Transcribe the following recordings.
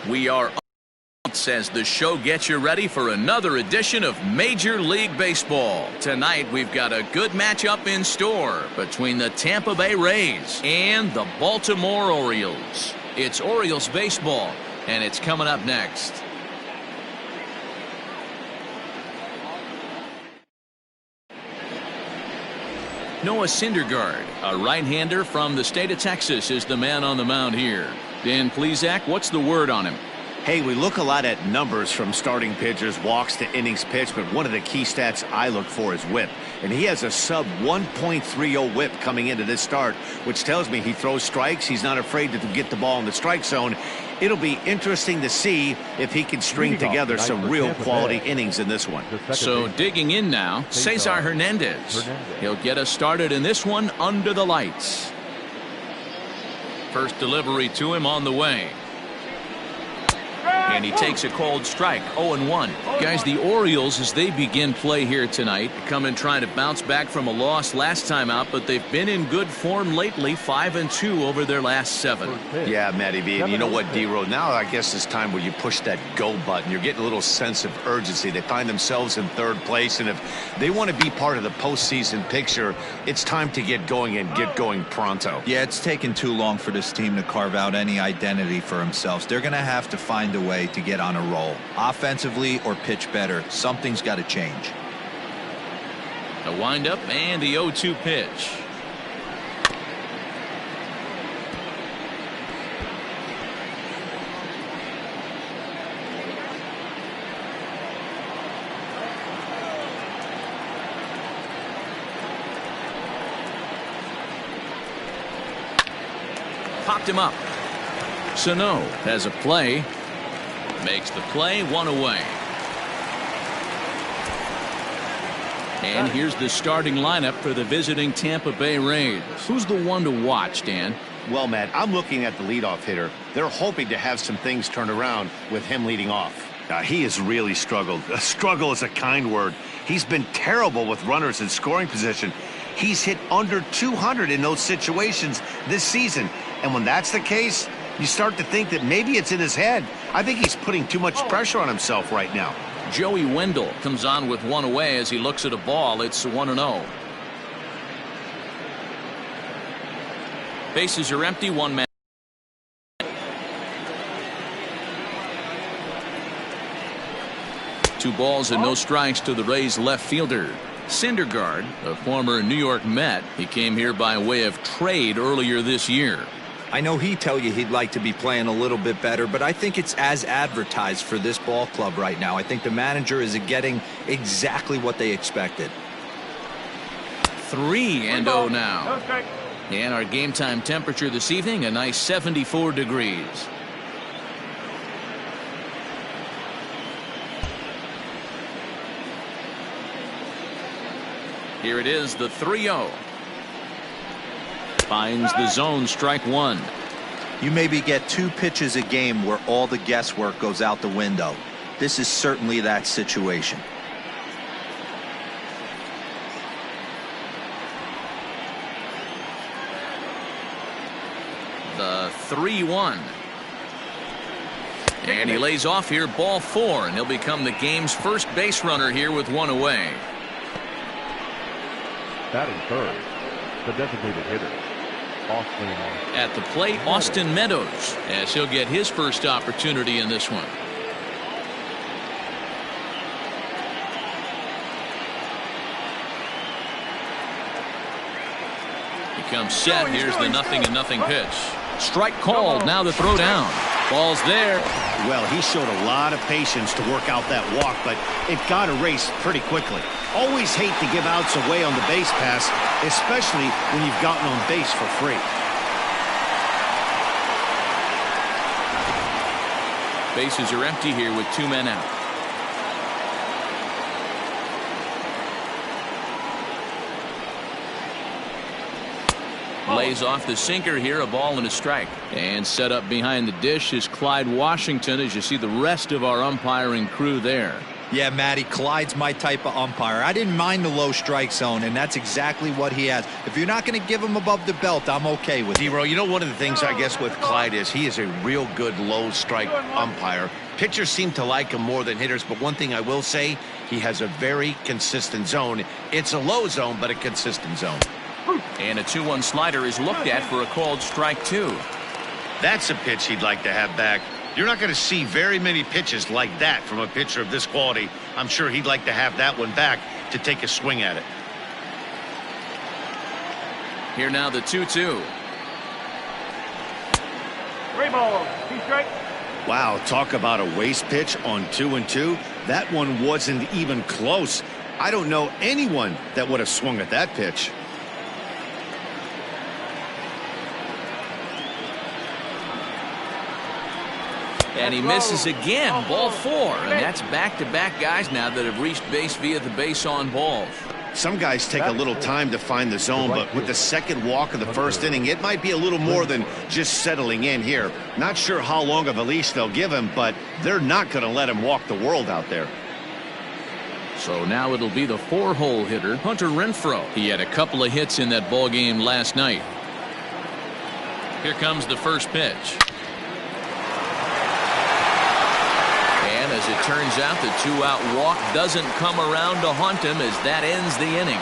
We are as the show gets you ready for another edition of Major League Baseball. Tonight we've got a good matchup in store between the Tampa Bay Rays and the Baltimore Orioles. It's Orioles baseball, and it's coming up next. Noah Syndergaard, a right-hander from the state of Texas, is the man on the mound here. Dan Plesac, what's the word on him? Hey, we look a lot at numbers from starting pitchers, walks to innings pitched, but one of the key stats I look for is whip. And he has a sub 1.30 whip coming into this start, which tells me he throws strikes. He's not afraid to get the ball in the strike zone. It'll be interesting to see if he can string together some real quality innings in this one. So digging in now, Cesar Hernandez. He'll get us started in this one under the lights. First delivery to him on the way. And he takes a cold strike, 0-1. Guys, the Orioles, as they begin play here tonight, come in trying to bounce back from a loss last time out, but they've been in good form lately, 5-2 over their last 7. Yeah, Matty B, and you know what, D-Road, now I guess it's time where you push that go button. You're getting a little sense of urgency. They find themselves in third place, and if they want to be part of the postseason picture, it's time to get going and get going pronto. Yeah, it's taken too long for this team to carve out any identity for themselves. They're going to have to find a way to get on a roll, offensively or pitch better. Something's got to change. A windup and the 0-2 pitch. Popped him up. Sano has a play. Makes the play, 1 away. And here's the starting lineup for the visiting Tampa Bay Rays. Who's the one to watch, Dan? Well, Matt, I'm looking at the leadoff hitter. They're hoping to have some things turned around with him leading off. He has really struggled. Struggle is a kind word. He's been terrible with runners in scoring position. He's hit under 200 in those situations this season. And when that's the case, you start to think that maybe it's in his head. I think he's putting too much pressure on himself right now. Joey Wendell comes on with 1 away as he looks at a ball. It's 1-0. Bases are empty, 1 man. Two balls and no strikes to the Rays left fielder. Syndergaard, a former New York Met. He came here by way of trade earlier this year. I know he'd tell you he'd like to be playing a little bit better, but I think it's as advertised for this ball club right now. I think the manager is getting exactly what they expected. 3-0 now. And our game time temperature this evening, a nice 74 degrees. Here it is, the 3-0. Finds the zone, strike 1. You maybe get 2 pitches a game where all the guesswork goes out the window. This is certainly that situation. The 3-1. And he lays off here, ball 4, and he'll become the game's first base runner here with 1 away. Batting third, the designated hitter, Austin. At the plate, Austin Meadows, as he'll get his first opportunity in this one. He comes set. Here's the 0-0 pitch. Strike called. Now the throw down. Ball's there. Well, he showed a lot of patience to work out that walk, but it got erased pretty quickly. Always hate to give outs away on the base pass, especially when you've gotten on base for free. Bases are empty here with 2 men out. Lays off the sinker here, a ball and a strike. And set up behind the dish is Clyde Washington, as you see the rest of our umpiring crew there. Yeah, Matty, Clyde's my type of umpire. I didn't mind the low strike zone, and that's exactly what he has. If you're not going to give him above the belt, I'm okay with it. D-Row, you know, one of the things I guess with Clyde is he is a real good low strike umpire. Pitchers seem to like him more than hitters, but one thing I will say, he has a very consistent zone. It's a low zone, but a consistent zone. And a 2-1 slider is looked at for a called strike 2. That's a pitch he'd like to have back. You're not going to see very many pitches like that from a pitcher of this quality. I'm sure he'd like to have that one back to take a swing at it. Here now the 2-2. 3 balls, 2 strikes. Wow, talk about a waste pitch on 2-2. That one wasn't even close. I don't know anyone that would have swung at that pitch. And he misses again. Ball 4. And that's back-to-back guys now that have reached base via the base on balls. Some guys take a little time to find the zone, but with the second walk of the first inning, it might be a little more than just settling in here. Not sure how long of a leash they'll give him, but they're not going to let him walk the world out there. So now it'll be the 4-hole hitter, Hunter Renfroe. He had a couple of hits in that ball game last night. Here comes the first pitch. And as it turns out, the 2-out walk doesn't come around to haunt him as that ends the inning.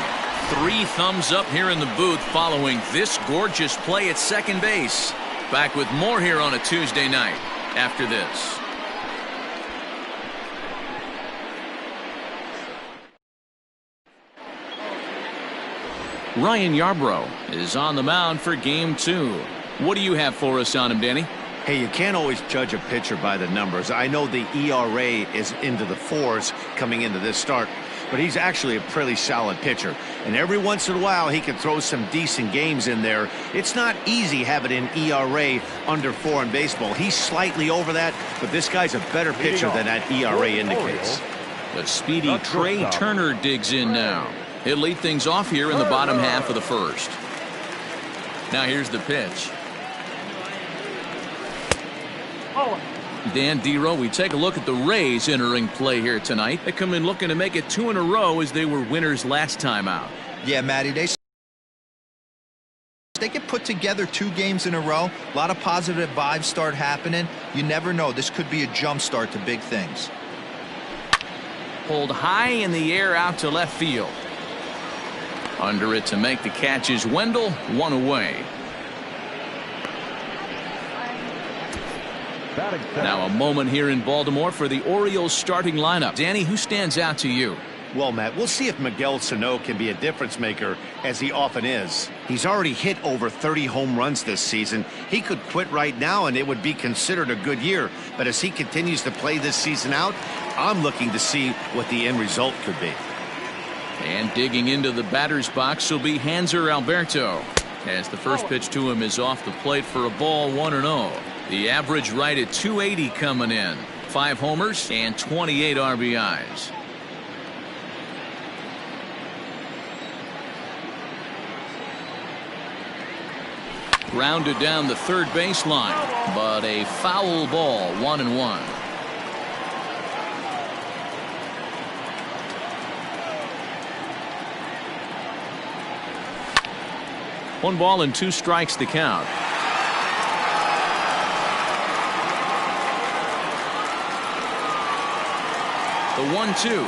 3 thumbs up here in the booth following this gorgeous play at second base. Back with more here on a Tuesday night after this. Ryan Yarbrough is on the mound for game 2. What do you have for us on him, Danny? Hey, you can't always judge a pitcher by the numbers. I know the ERA is into the 4s coming into this start, but he's actually a pretty solid pitcher. And every once in a while, he can throw some decent games in there. It's not easy having an ERA under 4 in baseball. He's slightly over that, but this guy's a better pitcher than that ERA indicates. The speedy Trey Turner digs in now. He'll lead things off here in the bottom half of the first. Now here's the pitch. Dan D-Row, we take a look at the Rays entering play here tonight. They come in looking to make it 2 in a row as they were winners last time out. Yeah, Matty, they get put together 2 games in a row. A lot of positive vibes start happening. You never know. This could be a jump start to big things. Pulled high in the air out to left field. Under it to make the catch is Wendell, 1 away. Now a moment here in Baltimore for the Orioles starting lineup. Danny, who stands out to you? Well, Matt, we'll see if Miguel Sano can be a difference maker, as he often is. He's already hit over 30 home runs this season. He could quit right now and it would be considered a good year. But as he continues to play this season out, I'm looking to see what the end result could be. And digging into the batter's box will be Hanser Alberto, as the first pitch to him is off the plate for a ball, 1-0. The average right at 280 coming in. 5 homers and 28 RBIs. Grounded down the third baseline, but a foul ball, 1-1. One ball and 2 strikes to count. The 1-2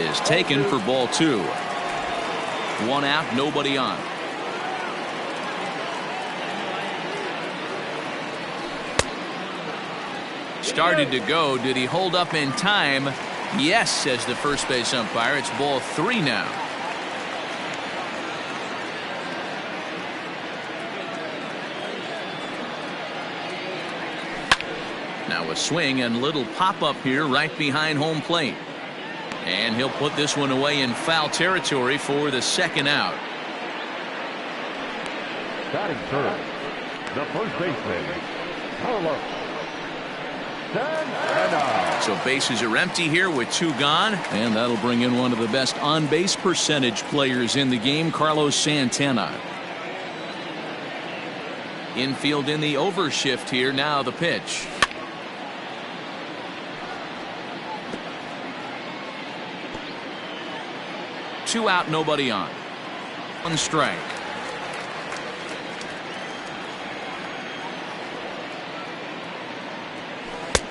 is taken for ball 2. 1 out, nobody on. Started to go. Did he hold up in time? Yes, says the first base umpire. It's ball 3 now. Now a swing and little pop-up here right behind home plate. And he'll put this one away in foul territory for the second out. Batting third, the first baseman, Carlos. So bases are empty here with 2 gone, and that'll bring in one of the best on-base percentage players in the game, Carlos Santana. Infield in the overshift here. Now the pitch. 2 out, nobody on. 1 strike.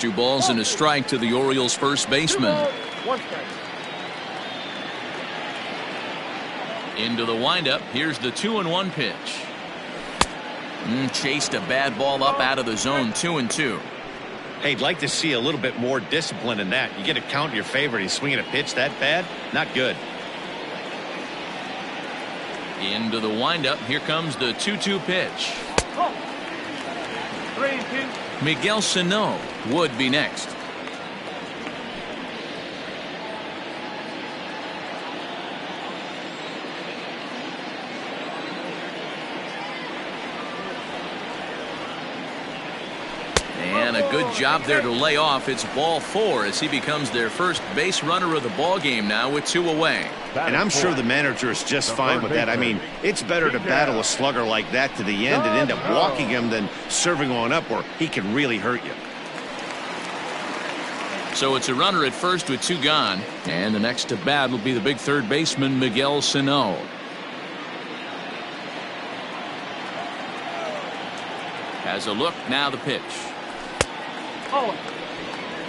Two balls and a strike to the Orioles first baseman. 1 strike. Into the windup. Here's the 2-1 pitch. Chased a bad ball up out of the zone. 2-2. Hey, I'd like to see a little bit more discipline in that. You get a count in your favor and he's swinging a pitch that bad. Not good. Into the windup. Here comes the 2-2 pitch. 3-2. Miguel Sano would be next. And a good job there to lay off. It's ball 4 as he becomes their first base runner of the ball game now with 2 away. And I'm sure the manager is just fine with that. I mean, it's better to battle a slugger like that to the end and end up walking him than serving on up where he can really hurt you. So it's a runner at first with 2 gone. And the next to bat will be the big third baseman, Miguel Sano. Has a look, now the pitch.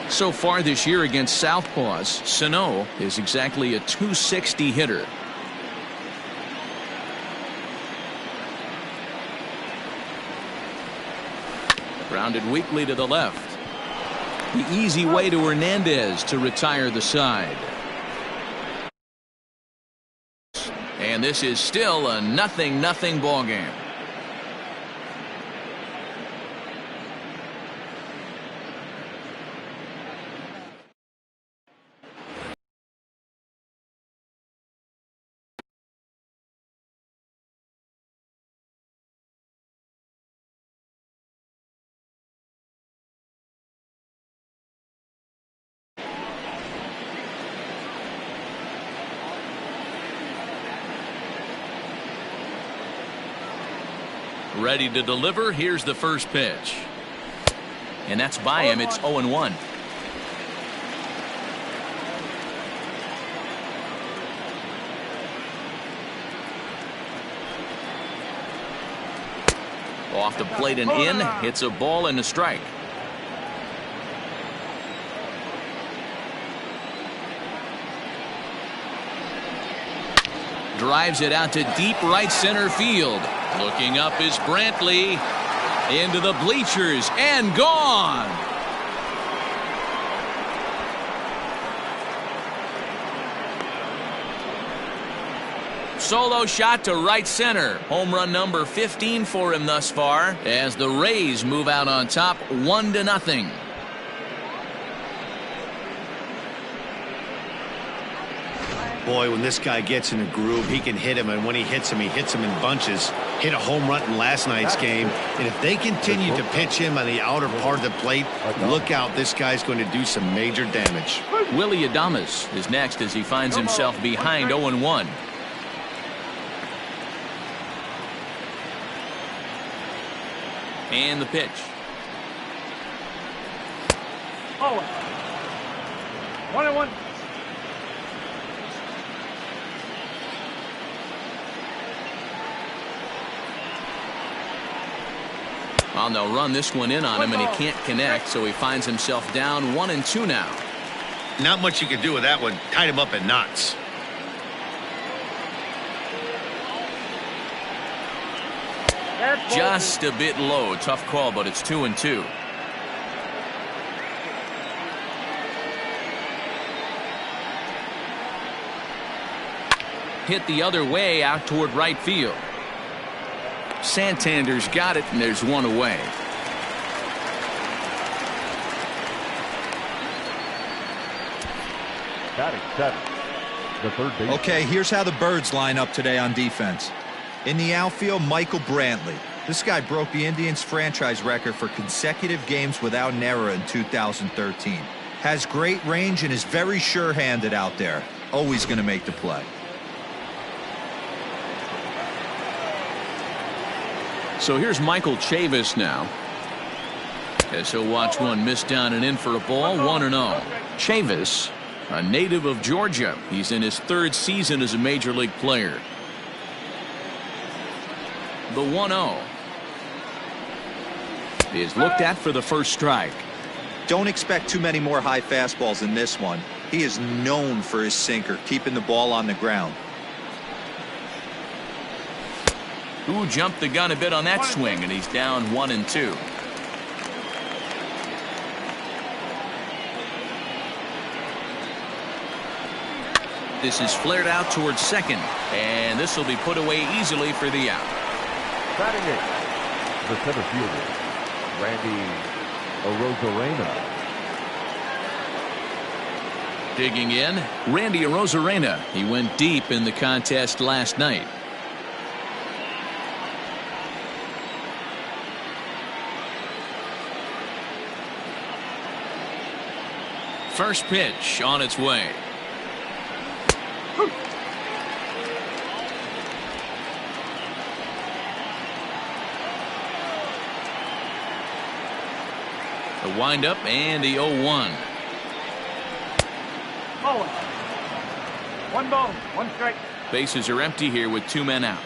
So far this year against Southpaws, Sano is exactly a .260 hitter. Grounded weakly to the left. The easy way to Hernandez to retire the side. And this is still a 0-0 ball game. Ready to deliver. Here's the first pitch. And that's by him. It's 0-1. Off the plate and in. Hits a ball and a strike. Drives it out to deep right center field. Looking up is Brantley. Into the bleachers and gone. Solo shot to right center. Home run number 15 for him thus far as the Rays move out on top 1-0. Boy, when this guy gets in a groove, he can hit him, and when he hits him in bunches. Hit a home run in last night's game, and if they continue to pitch him on the outer part of the plate, look out, this guy's going to do some major damage. Willie Adames is next as he finds himself behind 0-1. And the pitch. Oh, 1-1. Well, they'll run this one in on him, and he can't connect, so he finds himself down 1-2 now. Not much you can do with that one. Tied him up in knots. Just a bit low. Tough call, but it's 2-2. Hit the other way out toward right field. Santander's got it, and there's one away. Batting 7. The third base. Okay, here's how the Birds line up today on defense. In the outfield, Michael Brantley. This guy broke the Indians franchise record for consecutive games without an error in 2013. Has great range and is very sure-handed out there. Always going to make the play. So here's Michael Chavis now. As he'll watch one miss down and in for a ball. 1-0. Chavis A native of Georgia, he's in his 3rd season as a major league player. The 1-0 is looked at for the first strike. Don't expect too many more high fastballs in this one. He is known for his sinker, keeping the ball on the ground. Who jumped the gun a bit on that swing, and he's down 1-2. This is flared out towards second, and this will be put away easily for the out. Batting it, the center fielder, Randy Arozarena. Digging in, Randy Arozarena. He went deep in the contest last night. First pitch on its way. The windup and the 0-1. Ball. 1 ball, 1 strike. Bases are empty here with 2 men out.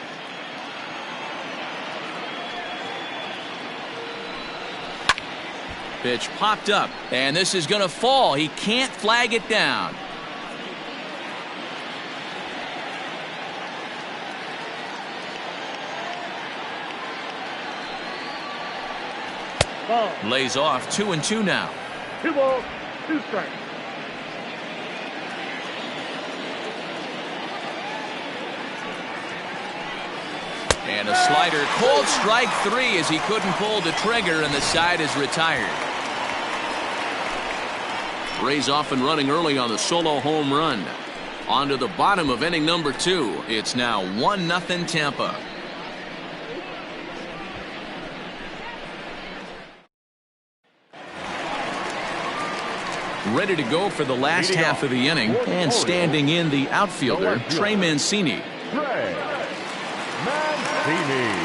Pitch popped up, and this is going to fall. He can't flag it down. Ball. Lays off 2-2 now. 2 balls, 2 strikes. And a slider, called strike 3 as he couldn't pull the trigger, and the side is retired. Rays off and running early on the solo home run. On to the bottom of inning number 2. It's now 1-0 Tampa. Ready to go for the last half of the inning, and standing in the outfielder, Trey Mancini. Trey Mancini.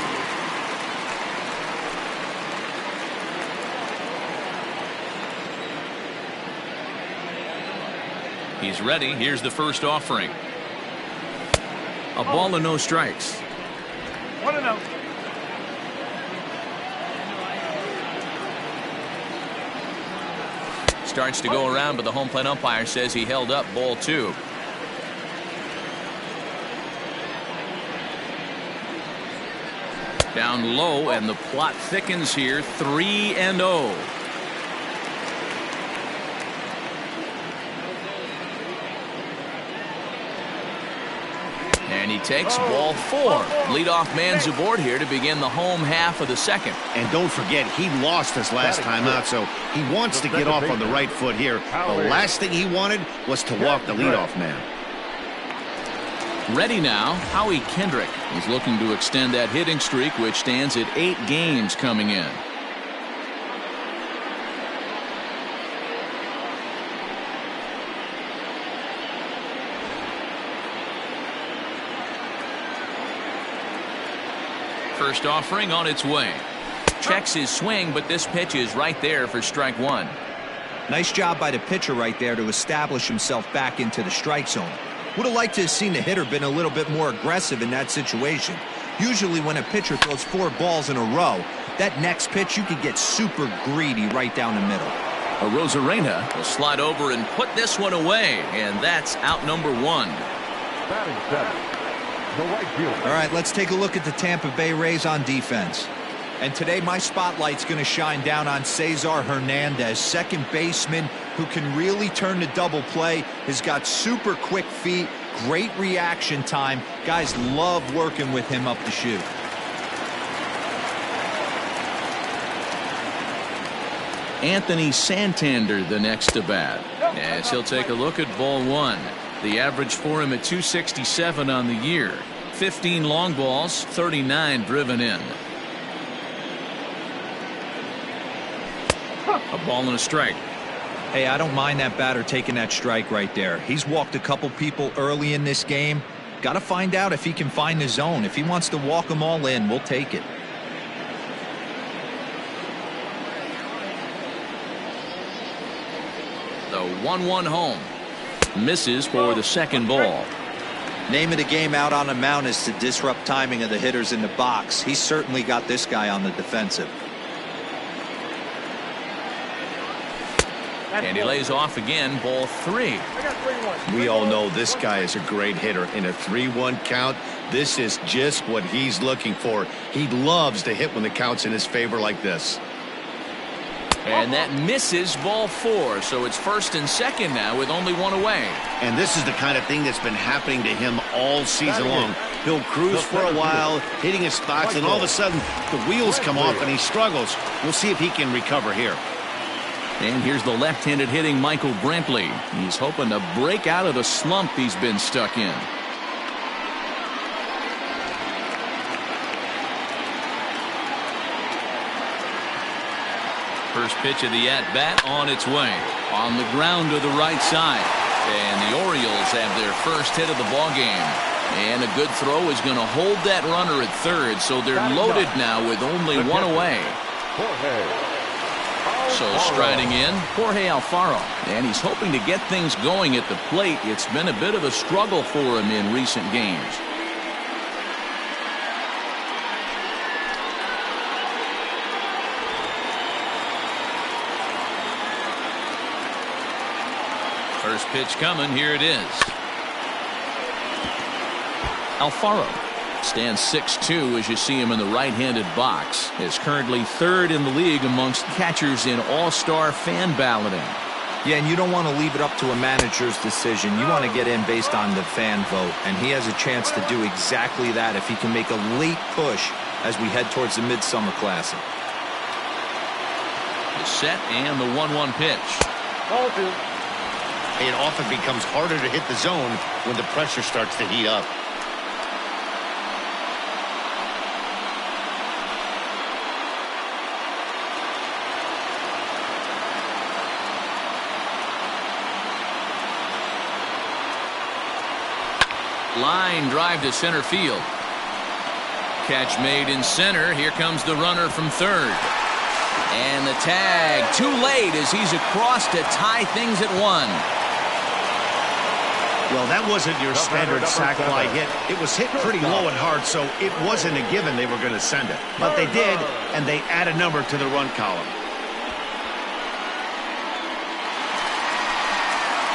He's ready. Here's the first offering. A ball and no strikes. 1-0. Starts to go around, but the home plate umpire says he held up ball 2. Down low, and the plot thickens here. 3-0. And he takes ball 4. Leadoff man's aboard here to begin the home half of the second. And don't forget, he lost his last time out, so he wants to get off on the right foot here. The last thing he wanted was to walk the leadoff man. Ready now, Howie Kendrick. He's looking to extend that hitting streak, which stands at 8 games coming in. First offering on its way. Checks his swing, but this pitch is right there for strike 1. Nice job by the pitcher right there to establish himself back into the strike zone. Would have liked to have seen the hitter been a little bit more aggressive in that situation. Usually when a pitcher throws 4 balls in a row, that next pitch you could get super greedy right down the middle. Arozarena will slide over and put this one away, and that's out number 1. Batting 7, the right fielder. All right, let's take a look at the Tampa Bay Rays on defense. And today my spotlight's going to shine down on Cesar Hernandez, second baseman who can really turn the double play, has got super quick feet, great reaction time. Guys love working with him up the chute. Anthony Santander the next to bat, as he'll take a look at ball 1. The average for him at 267 on the year. 15 long balls, 39 driven in. A ball and a strike. Hey, I don't mind that batter taking that strike right there. He's walked a couple people early in this game. Got to find out if he can find the zone. If he wants to walk them all in, we'll take it. The 1-1 home. Misses for the second ball. Name of the game out on the mound is to disrupt timing of the hitters in the box. He's certainly got this guy on the defensive. And he lays off again, ball 3. We all know this guy is a great hitter. In a 3-1 count, this is just what he's looking for. He loves to hit when the count's in his favor like this. And that misses, ball 4. So it's first and second now with only one away. And this is the kind of thing that's been happening to him all season long. He'll cruise for a while, hitting his spots, and all of a sudden the wheels come off and he struggles. We'll see if he can recover here. And here's the left-handed hitting Michael Brantley. He's hoping to break out of the slump he's been stuck in. First pitch of the at-bat on its way. On the ground to the right side. And the Orioles have their first hit of the ballgame. And a good throw is going to hold that runner at third. So they're loaded now with only one away. So striding in, Jorge Alfaro. And he's hoping to get things going at the plate. It's been a bit of a struggle for him in recent games. First pitch coming. Here it is. Alfaro stands 6'2" as you see him in the right-handed box. Is currently third in the league amongst catchers in all-star fan balloting. Yeah, and you don't want to leave it up to a manager's decision. You want to get in based on the fan vote, and he has a chance to do exactly that if he can make a late push as we head towards the Midsummer Classic. The set and the 1-1 pitch. Ball 2. It often becomes harder to hit the zone when the pressure starts to heat up. Line drive to center field. Catch made in center. Here comes the runner from third. And the tag too late as he's across to tie things at 1. Well, that wasn't your standard sac fly hit. It was hit pretty low and hard, so it wasn't a given they were going to send it. But they did, and they add a number to the run column.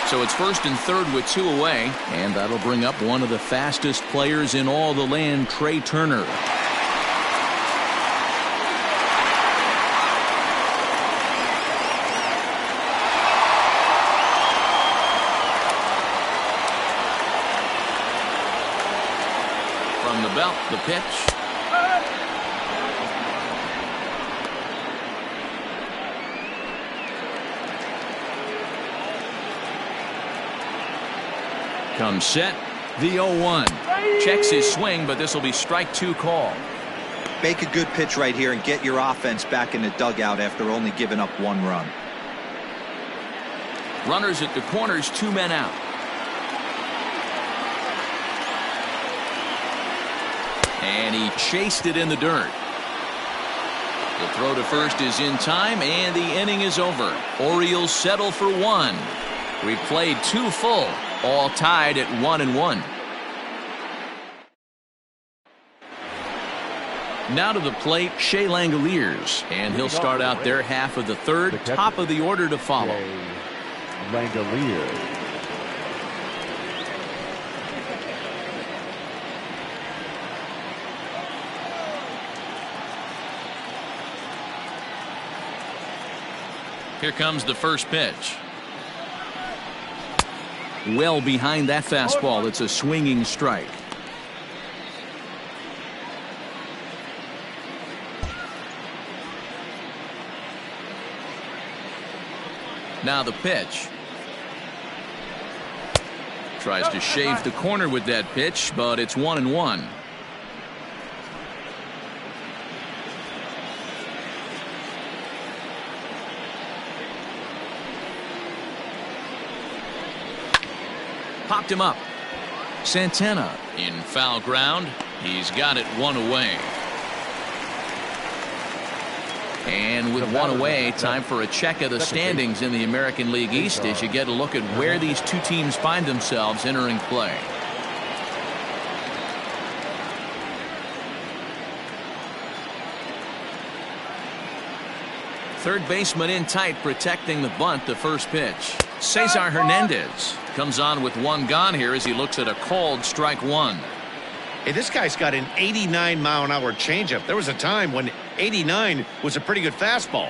So it's first and third with 2 away, and that'll bring up one of the fastest players in all the land, Trey Turner. From the belt, the pitch. Comes set, the 0-1. Checks his swing, but this will be strike 2 call. Make a good pitch right here and get your offense back in the dugout after only giving up 1 run. Runners at the corners, 2 men out. And he chased it in the dirt. The throw to first is in time, and the inning is over. Orioles settle for 1. We've played 2 full, all tied at 1-1. Now to the plate, Shea Langoliers, and he'll start out their half of the third, top of the order to follow. Langoliers. Here comes the first pitch. Well behind that fastball. It's a swinging strike. Now the pitch. Tries to shave the corner with that pitch, but it's 1-1. Popped him up. Santana in foul ground. He's got it 1 away. And with one away, time for a check of the standings in the American League East as you get a look at where these two teams find themselves entering play. Third baseman in tight, protecting the bunt. The first pitch. Cesar Hernandez comes on with one gone here as he looks at a called strike one. Hey, this guy's got an 89-mile-an-hour changeup. There was a time when 89 was a pretty good fastball.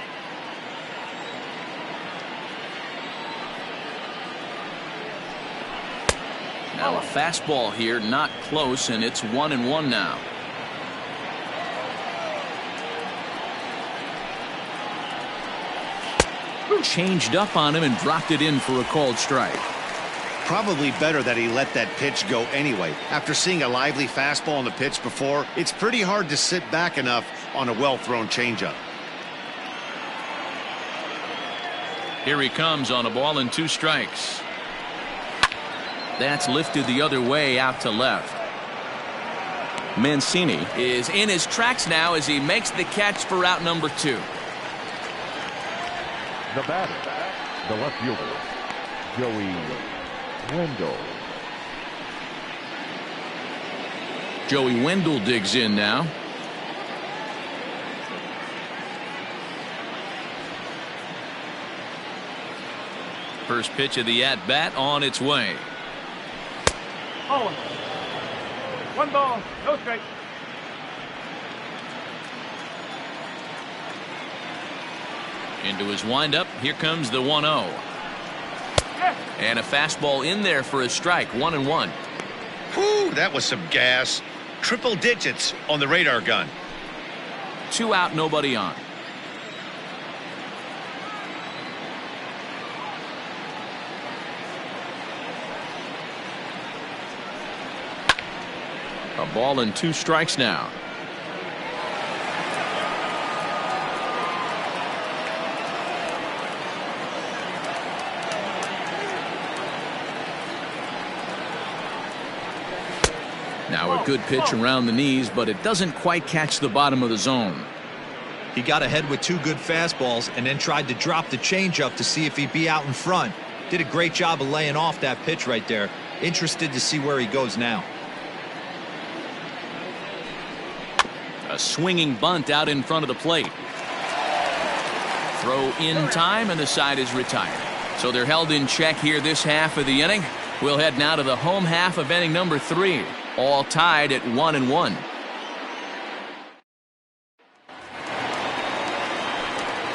Now a fastball here, not close, and it's 1-1 now. Changed up on him and dropped it in for a called strike. Probably better that he let that pitch go anyway. After seeing a lively fastball on the pitch before, it's pretty hard to sit back enough on a well-thrown changeup. Here he comes on a ball and 2 strikes. That's lifted the other way out to left. Mancini is in his tracks now as he makes the catch for out number 2. The batter, the left fielder, Joey Wendell. Joey Wendell digs in now. First pitch of the at-bat on its way. Oh, 1 ball, no strike. Into his windup. Here comes the 1-0. And a fastball in there for a strike. 1-1. Whew, that was some gas. Triple digits on the radar gun. 2 out, nobody on. A ball and 2 strikes now. Now a good pitch around the knees, but it doesn't quite catch the bottom of the zone. He got ahead with 2 good fastballs and then tried to drop the changeup to see if he'd be out in front. Did a great job of laying off that pitch right there. Interested to see where he goes now. A swinging bunt out in front of the plate. Throw in time, and the side is retired. So they're held in check here this half of the inning. We'll head now to the home half of inning number 3. All tied at 1-1.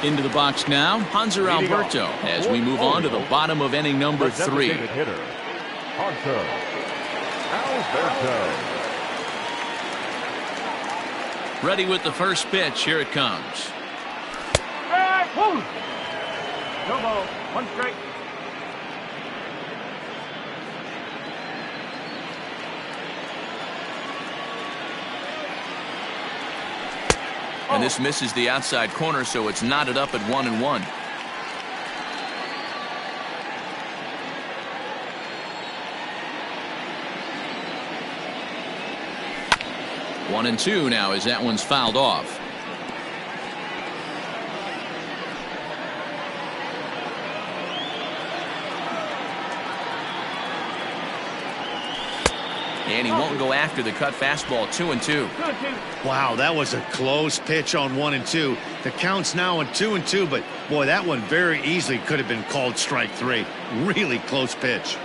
Into the box now, Hanser Alberto, as we move on to the bottom of inning number 3. Hitter, Hanser Alberto. Ready with the first pitch. Here it comes. No ball, 1 strike. And this misses the outside corner, so it's knotted up at 1-1. One and 2 now as that one's fouled off. And he won't go after the cut fastball. 2-2. Wow, that was a close pitch on 1-2. The count's now on 2-2, but boy, that one very easily could have been called strike 3. Really close pitch.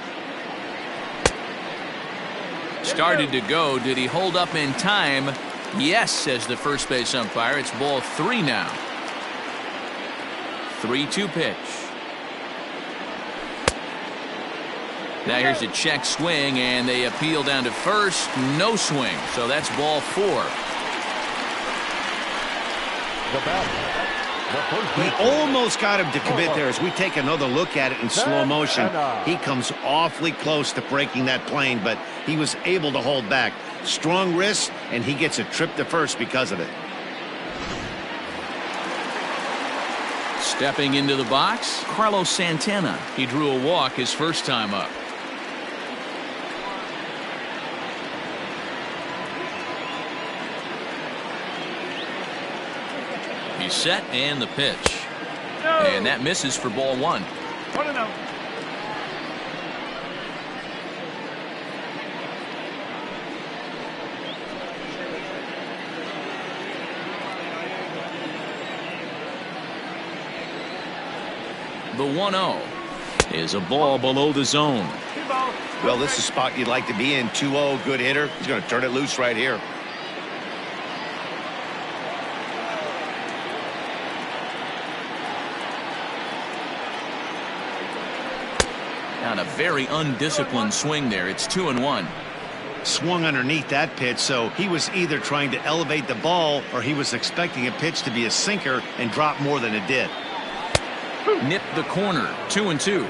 Started to go. Did he hold up in time? Yes, says the first base umpire. It's ball 3 now. 3-2 pitch. Now here's a check swing, and they appeal down to first. No swing, so that's ball 4. He almost got him to commit there. As we take another look at it in slow motion, he comes awfully close to breaking that plane, but he was able to hold back. Strong wrist, and he gets a trip to first because of it. Stepping into the box, Carlos Santana. He drew a walk his first time up. He's set and the pitch. No. And that misses for ball 1. 1-0. The 1-0 is a ball below the zone. 2-ball. Well, this is a spot you'd like to be in. 2-0, good hitter. He's going to turn it loose right here. Not a very undisciplined swing there. It's 2-1. Swung underneath that pitch, so he was either trying to elevate the ball or he was expecting a pitch to be a sinker and drop more than it did. Nipped the corner. 2-2.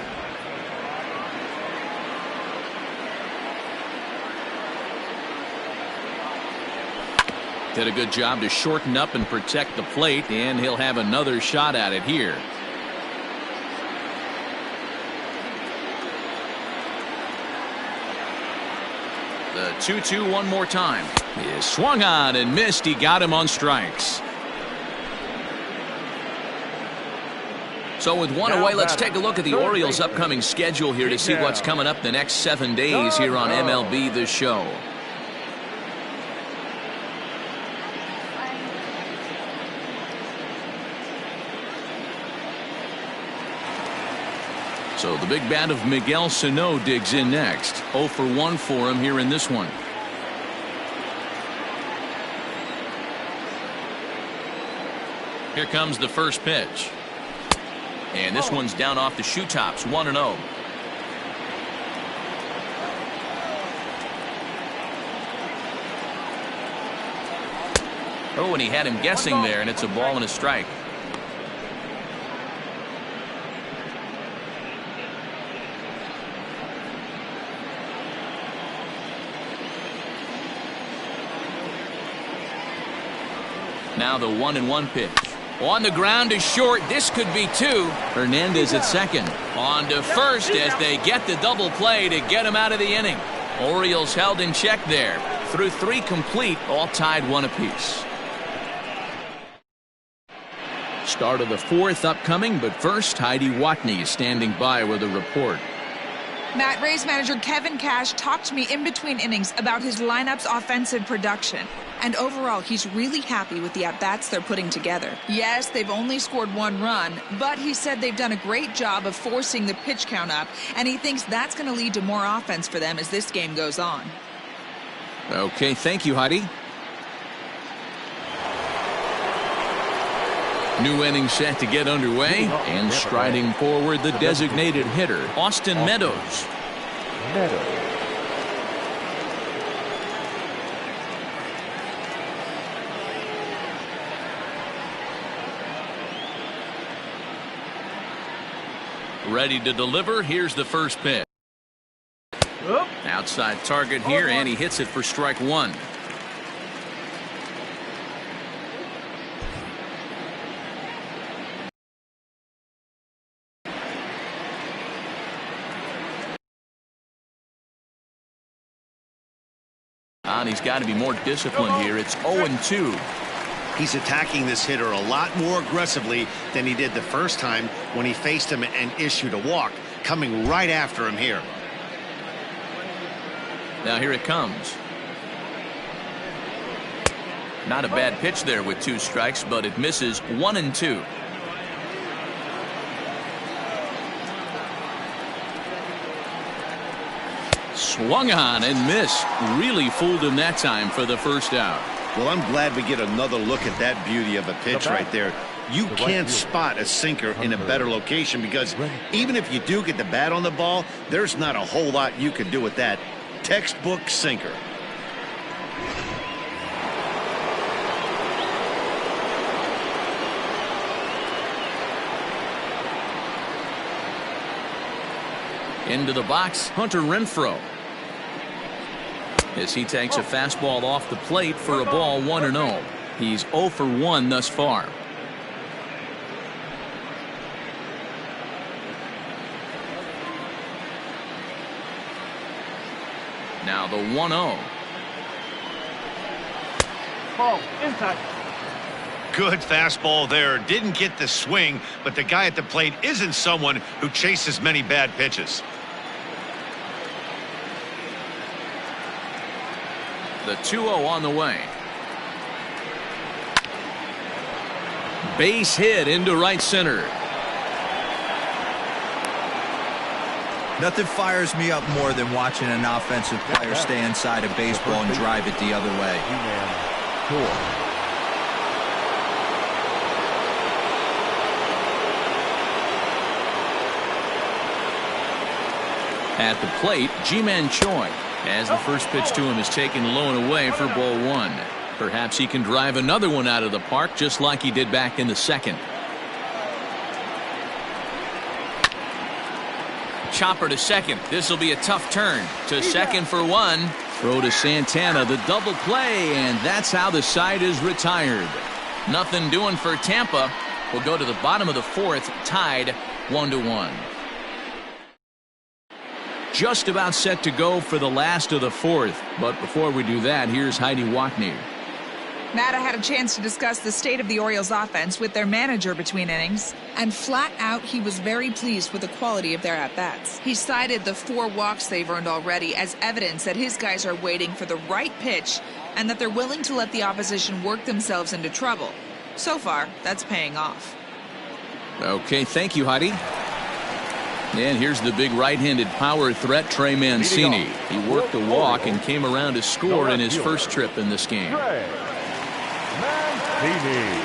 Did a good job to shorten up and protect the plate, and he'll have another shot at it here. The 2-2 one more time. He swung on and missed. He got him on strikes. So with one away, let's take a look at the Orioles' upcoming schedule here to see what's coming up the next 7 days here on MLB The Show. So the big bat of Miguel Sano digs in next. 0 for 1 for him here in this one. Here comes the first pitch. And this one's down off the shoe tops. 1-0. Oh, and he had him guessing there, and it's a ball and a strike. Now the 1-1 pitch. On the ground is short. This could be 2. Hernandez at second. On to first as they get the double play to get him out of the inning. Orioles held in check there. Through 3 complete, all tied 1 apiece. Start of the 4th upcoming, but first Heidi Watney is standing by with a report. Matt, Rays manager Kevin Cash talked to me in between innings about his lineup's offensive production. And overall, he's really happy with the at-bats they're putting together. Yes, they've only scored 1 run, but he said they've done a great job of forcing the pitch count up, and he thinks that's going to lead to more offense for them as this game goes on. Okay, thank you, Heidi. New inning set to get underway, and striding forward the designated hitter, Austin Meadows. Ready to deliver. Here's the first pitch. Outside target here, and he hits it for strike 1. And he's got to be more disciplined here. It's 0-2. He's attacking this hitter a lot more aggressively than he did the first time when he faced him and issued a walk, coming right after him here. Now here it comes. Not a bad pitch there with 2 strikes, but it misses. 1-2. Swung on and missed. Really fooled him that time for the first out. Well, I'm glad we get another look at that beauty of a pitch right there. You can't spot a sinker in a better location because even if you do get the bat on the ball, there's not a whole lot you can do with that. Textbook sinker. Into the box, Hunter Renfroe. As he takes a fastball off the plate for a ball. 1-0. He's 0 for 1 thus far. Now the 1-0. Ball inside. good fastball there. Didn't get the swing, but the guy at the plate isn't someone who chases many bad pitches. The 2-0 on the way. Base hit into right center. Nothing fires me up more than watching an offensive player stay inside a baseball and drive it the other way. At the plate, Ji-Man Choi, as the first pitch to him is taken low and away for ball one. Perhaps he can drive another one out of the park just like he did back in the second. Chopper to second. This will be a tough turn. To second for one. Throw to Santana, the double play, and that's how the side is retired. Nothing doing for Tampa. We'll go to the bottom of the fourth, tied 1-1. Just about set to go for the last of the fourth. But before we do that, here's Heidi Watney. Matta had a chance to discuss the state of the Orioles offense with their manager between innings, and flat out he was very pleased with the quality of their at-bats. He cited the 4 walks they've earned already as evidence that his guys are waiting for the right pitch and that they're willing to let the opposition work themselves into trouble. So far, that's paying off. Okay, thank you, Heidi. And here's the big right-handed power threat, Trey Mancini. He worked a walk and came around to score in his first trip in this game. Mancini.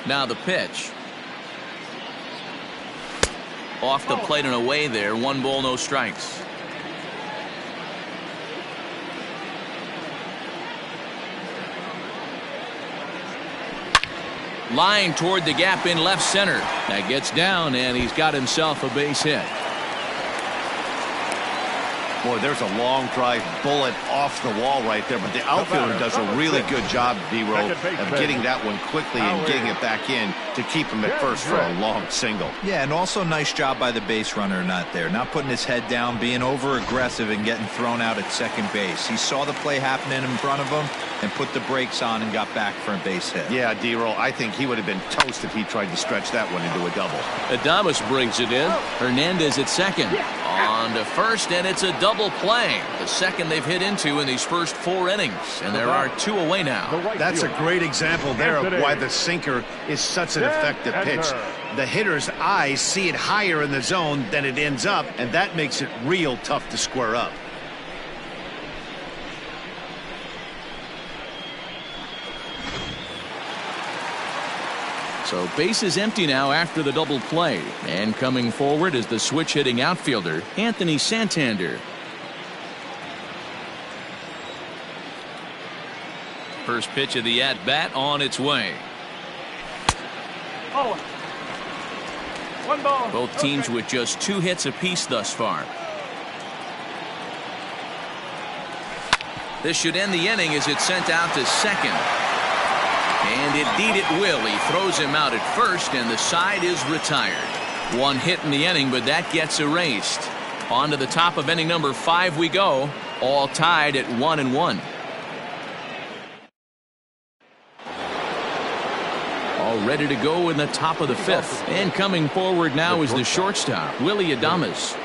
Now the pitch. Off the plate and away there. 1 ball, no strikes. Line toward the gap in left center. That gets down, and he's got himself a base hit. Boy, there's a long drive bullet off the wall right there, but the outfielder does a really good job, D-Row, of getting that one quickly and getting it back in to keep him at first for a long single. Yeah, and also nice job by the base runner not putting his head down, being over-aggressive and getting thrown out at second base. He saw the play happening in front of him and put the brakes on and got back for a base hit. Yeah, D-Row, I think he would have been toast if he tried to stretch that one into a double. Adames brings it in. Hernandez at second. On to first, and it's a double play. The second they've hit into in these first 4 innings, and there are 2 away now. That's a great example there of why the sinker is such an effective pitch. The hitter's eyes see it higher in the zone than it ends up, and that makes it real tough to square up. So base is empty now after the double play. And coming forward is the switch-hitting outfielder, Anthony Santander. First pitch of the at-bat on its way. Oh. 1 ball. Both teams with just 2 hits apiece thus far. This should end the inning as it's sent out to second. And indeed it will. He throws him out at first, and the side is retired. 1 hit in the inning, but that gets erased. On to the top of inning number 5 we go, all tied at 1-1. All ready to go in the top of the 5th. And coming forward now is the shortstop, Willie Adames.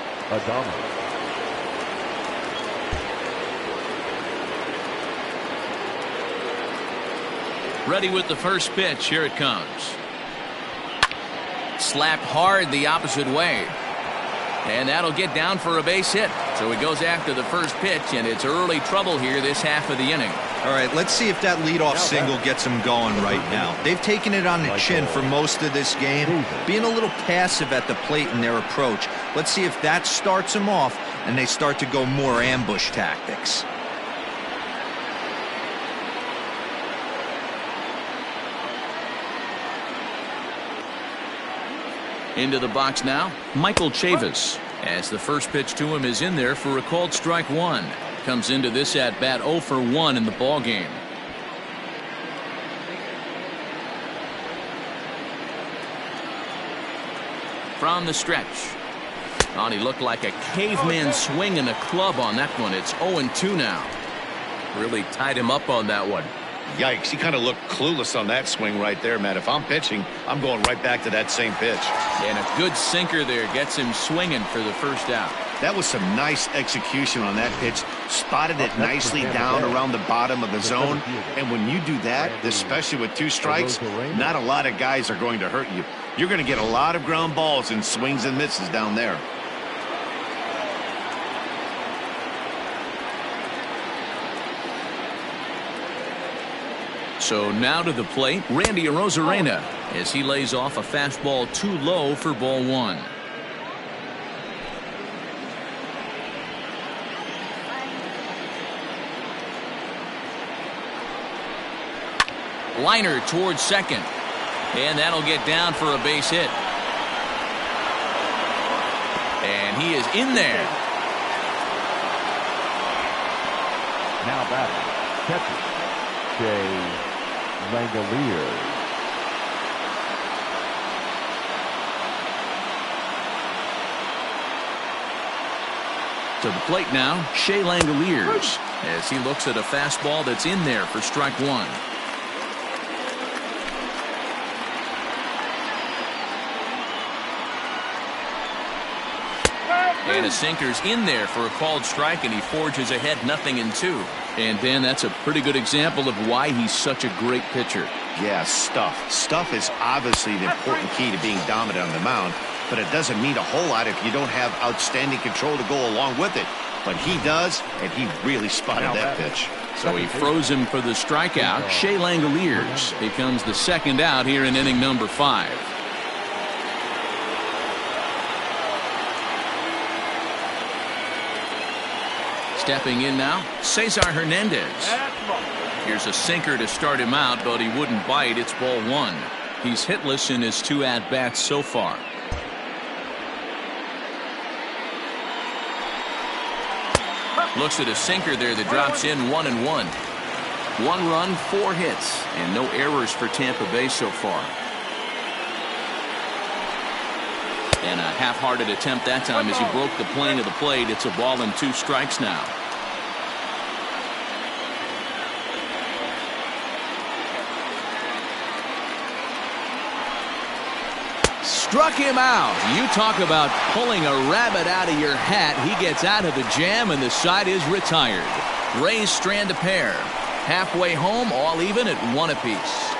Ready with the first pitch. Here it comes. Slapped hard the opposite way. And that'll get down for a base hit. So he goes after the first pitch, and it's early trouble here this half of the inning. All right, let's see if that leadoff single gets him going right now. They've taken it on the chin for most of this game, being a little passive at the plate in their approach. Let's see if that starts them off and they start to go more ambush tactics. Into the box now, Michael Chavis, as the first pitch to him is in there for a called strike 1. Comes into this at bat 0 for 1 in the ball game. from the stretch. Oh, and he looked like a caveman swinging a club on that one. It's 0-2 now. Really tied him up on that one. Yikes, he kind of looked clueless on that swing right there, Matt. If I'm pitching, I'm going right back to that same pitch. And a good sinker there gets him swinging for the first out. That was some nice execution on that pitch. Spotted it nicely down around the bottom of the zone. And when you do that, especially with 2 strikes, not a lot of guys are going to hurt you. You're going to get a lot of ground balls and swings and misses down there. So now to the plate, Randy Arozarena, as he lays off a fastball too low for ball 1. Liner towards second, and that'll get down for a base hit. And he is in there. Now batting, catcher, Shea Langoliers. To the plate now, Shea Langoliers, as he looks at a fastball that's in there for strike 1. And a sinker's in there for a called strike, and he forges ahead 0-2. And Dan, that's a pretty good example of why he's such a great pitcher. Yeah, stuff. Stuff is obviously the important key to being dominant on the mound, but it doesn't mean a whole lot if you don't have outstanding control to go along with it. But he does, and he really spotted that pitch. So he froze him for the strikeout. Shea Langoliers becomes the second out here in inning number 5. Stepping in now, Cesar Hernandez. Here's a sinker to start him out, but he wouldn't bite. It's ball 1. He's hitless in his 2 at-bats so far. Looks at a sinker there that drops in 1-1. 1 run, 4 hits, and no errors for Tampa Bay so far. And a half-hearted attempt that time as he broke the plane of the plate. It's a ball and 2 strikes now. Struck him out. You talk about pulling a rabbit out of your hat. He gets out of the jam, and the side is retired. Rays strand a pair. Halfway home, all even at 1 apiece.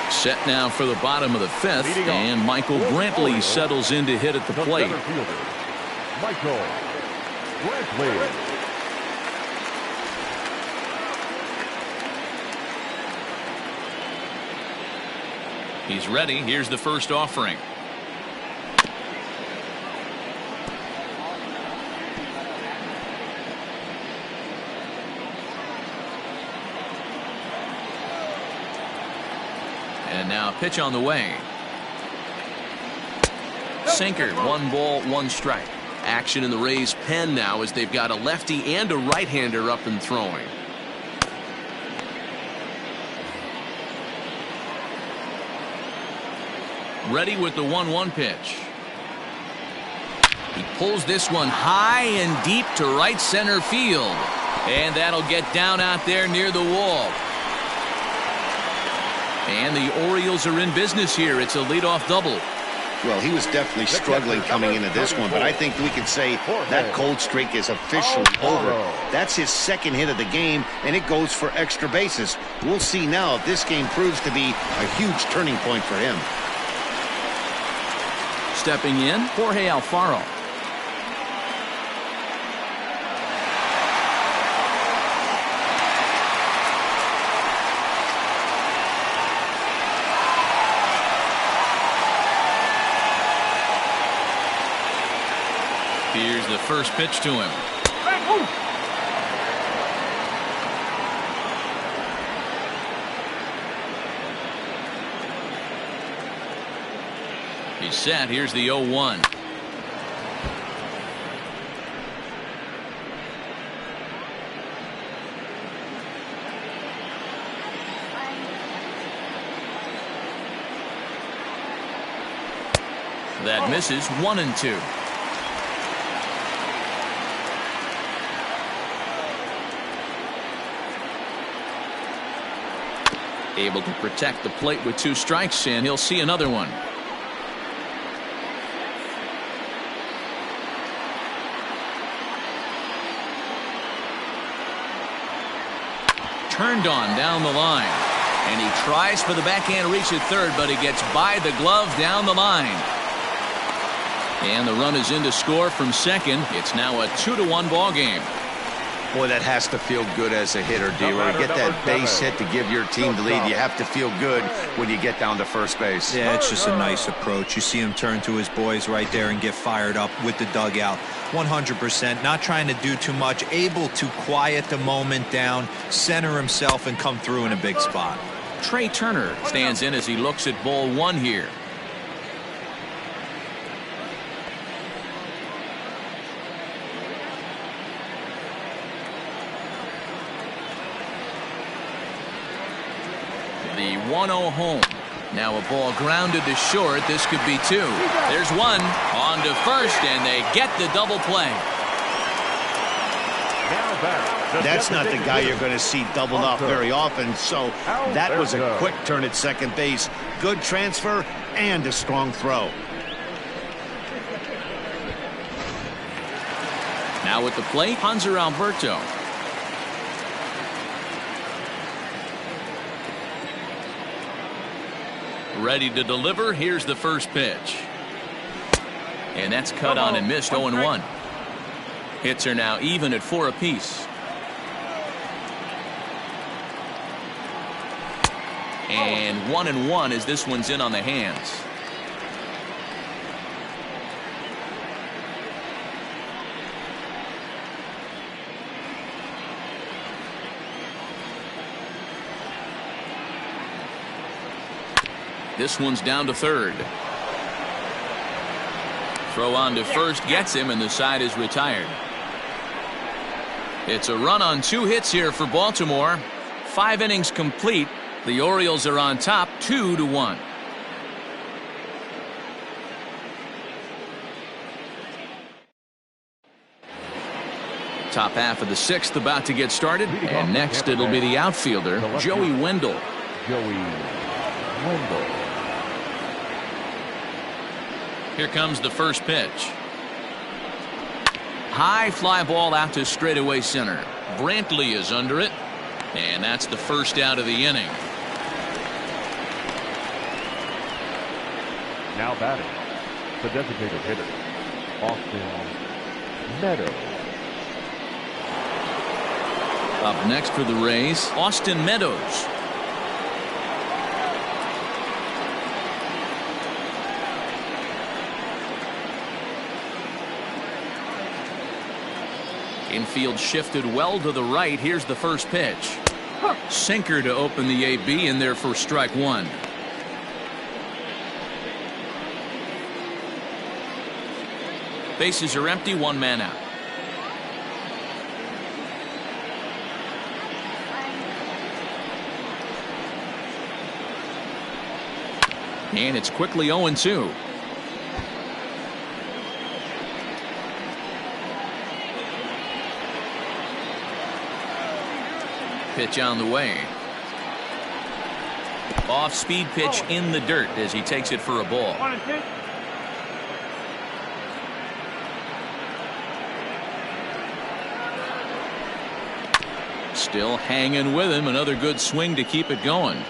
Set now for the bottom of the 5th, and Michael Brantley settles in to hit at the plate. Michael Brantley. He's ready. Here's the first offering. And now a pitch on the way. Sinker, 1 ball, 1 strike. Action in the Rays' pen now as they've got a lefty and a right-hander up and throwing. Ready with the 1-1 pitch. He pulls this one high and deep to right center field. And that'll get down out there near the wall. And the Orioles are in business here. It's a leadoff double. Well, he was definitely struggling coming into this one, but I think we can say that cold streak is officially over. That's his 2nd hit of the game, and it goes for extra bases. We'll see now if this game proves to be a huge turning point for him. Stepping in, Jorge Alfaro. Here's the first pitch to him. He's set. Here's the 0-1. That misses 1-2. Able to protect the plate with 2 strikes, and he'll see another one. Turned on down the line, and he tries for the backhand reach at third, but he gets by the glove down the line. And the run is in to score from second. It's now a 2-1 ball game. Boy, that has to feel good as a hitter, D-Roy. To get that base hit to give your team the lead, you have to feel good when you get down to first base. Yeah, it's just a nice approach. You see him turn to his boys right there and get fired up with the dugout. 100%, not trying to do too much, able to quiet the moment down, center himself, and come through in a big spot. Trey Turner stands in as he looks at ball 1 here. The 1-0 home. Now a ball grounded to short. This could be 2. There's 1 on to first, and they get the double play. That's not the guy you're going to see doubled off very often, so that was a quick turn at second base. Good transfer and a strong throw. Now at the plate, Hanser Alberto. Ready to deliver. Here's the first pitch. And that's cut on and missed. 0-1. Hits are now even at 4 apiece. And 1-1 as this one's in on the hands. This one's down to third. Throw on to first gets him, and the side is retired. It's a run on 2 hits here for Baltimore. 5 innings complete. The Orioles are on top 2-1. Top half of the 6th about to get started, and next it'll be the outfielder, Joey Wendell. Here comes the first pitch. High fly ball out to straightaway center. Brantley is under it, and that's the first out of the inning. Now batting, the designated hitter, Austin Meadows. Up next for the Rays, Austin Meadows. Infield shifted well to the right. Here's the first pitch. Sinker to open the AB, in there for strike 1. Bases are empty, 1 man out. And it's quickly 0-2. Pitch on the way. Off speed pitch in the dirt as he takes it for a ball. 1-2. Still hanging with him. Another good swing to keep it going.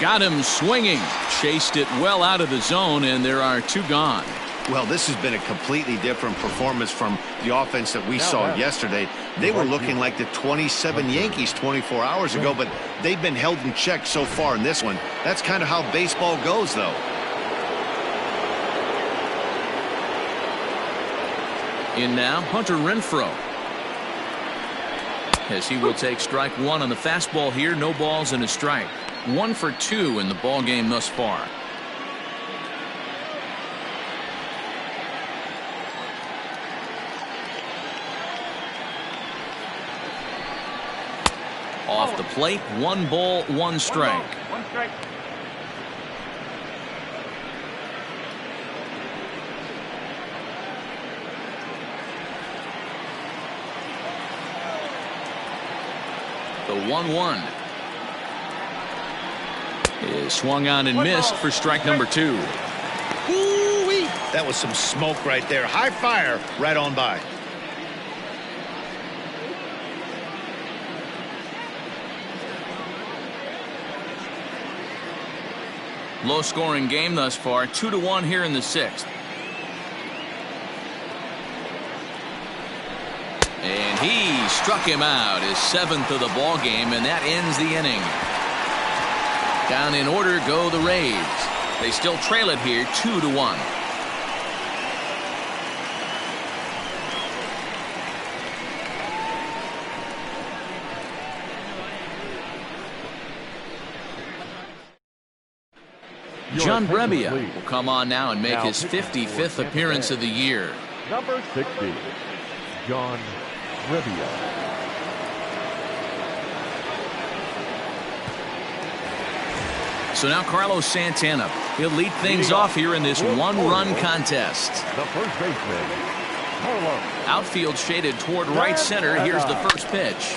Got him swinging. Chased it well out of the zone, and there are 2 gone. Well, this has been a completely different performance from the offense that we saw yesterday. They were looking like the 27 Yankees 24 hours ago, but they've been held in check so far in this one. That's kind of how baseball goes, though. In now, Hunter Renfroe. As he will take strike 1 on the fastball here. No balls and a strike. 1 for 2 in the ball game thus far. Off the plate, 1 ball, 1 strike. 1 strike. The 1-1 is swung on and missed for strike number 2. Ooh-wee. That was some smoke right there. High fire right on by. Low scoring game thus far, 2-1 here in the 6th. And he struck him out, his 7th of the ball game, and that ends the inning. Down in order go the Rays. They still trail it here 2-1. John Brebbia will come on now and make his 55th appearance of the year. Number 60, John Brebbia. So now Carlos Santana. He'll lead things off here in this 1-run contest. The first baseman, Carlos. Outfield shaded toward right center. Here's the first pitch.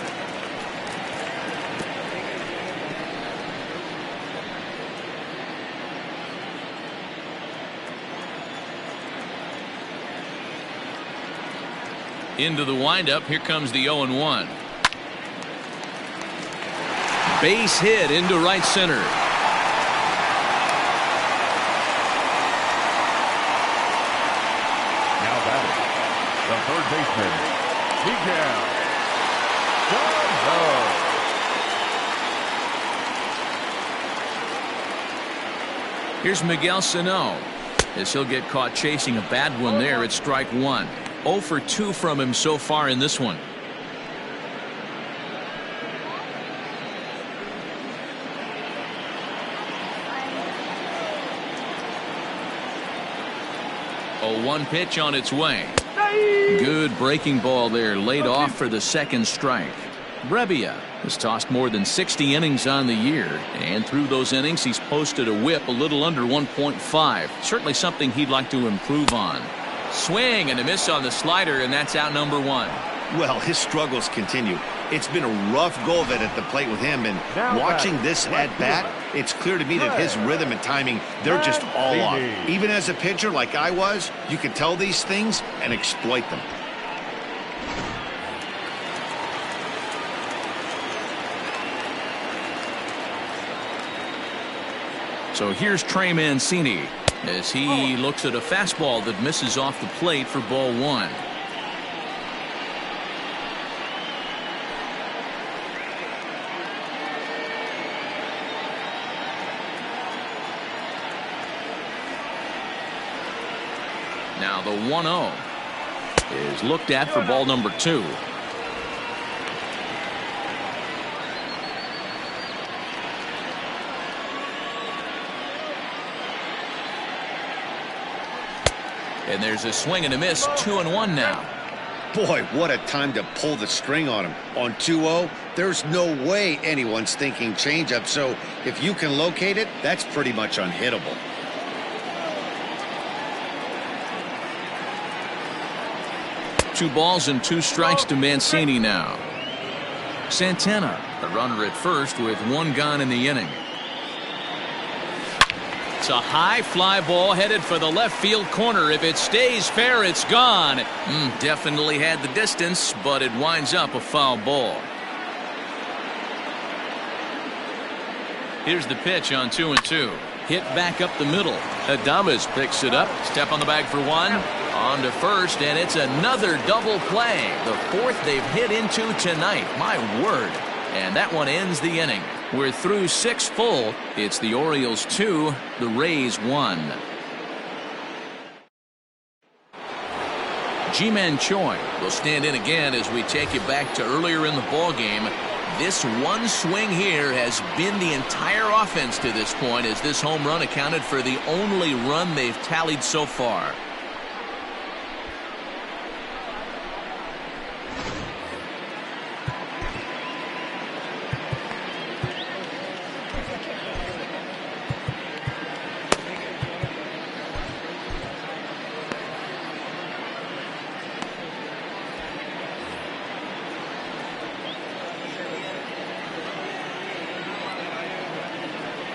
Into the windup. Here comes the 0-1. Base hit into right center. Now batting, the third baseman, Miguel Sano. Here's Miguel Sano, as he'll get caught chasing a bad one there at strike 1. 0 for 2 from him so far in this one. A 1 pitch on its way. Good breaking ball there, laid off for the second strike. Brebbia has tossed more than 60 innings on the year, and through those innings he's posted a whip a little under 1.5. Certainly something he'd like to improve on. Swing and a miss on the slider, and that's out number 1. Well, his struggles continue. It's been a rough go of it at the plate with him, and watching this at-bat, it's clear to me that his rhythm and timing, they're just all off. Even as a pitcher like I was, you can tell these things and exploit them. So here's Trey Mancini as he looks at a fastball that misses off the plate for ball 1. Now the 1-0 is looked at for ball number 2. And there's a swing and a miss, 2-1 now. Boy, what a time to pull the string on him. On 2-0, there's no way anyone's thinking changeup, so if you can locate it, that's pretty much unhittable. Two balls and 2 strikes to Mancini now. Santana, the runner at first with 1 gone in the inning. It's a high fly ball headed for the left field corner. If it stays fair, it's gone. Definitely had the distance, but it winds up a foul ball. Here's the pitch on 2-2. Hit back up the middle. Adames picks it up. Step on the bag for 1. On to first, and it's another double play. The 4th they've hit into tonight. My word. And that one ends the inning. We're through 6 full. It's the Orioles 2, the Rays 1. Ji-Man Choi will stand in again as we take you back to earlier in the ball game. This one swing here has been the entire offense to this point, as this home run accounted for the only run they've tallied so far.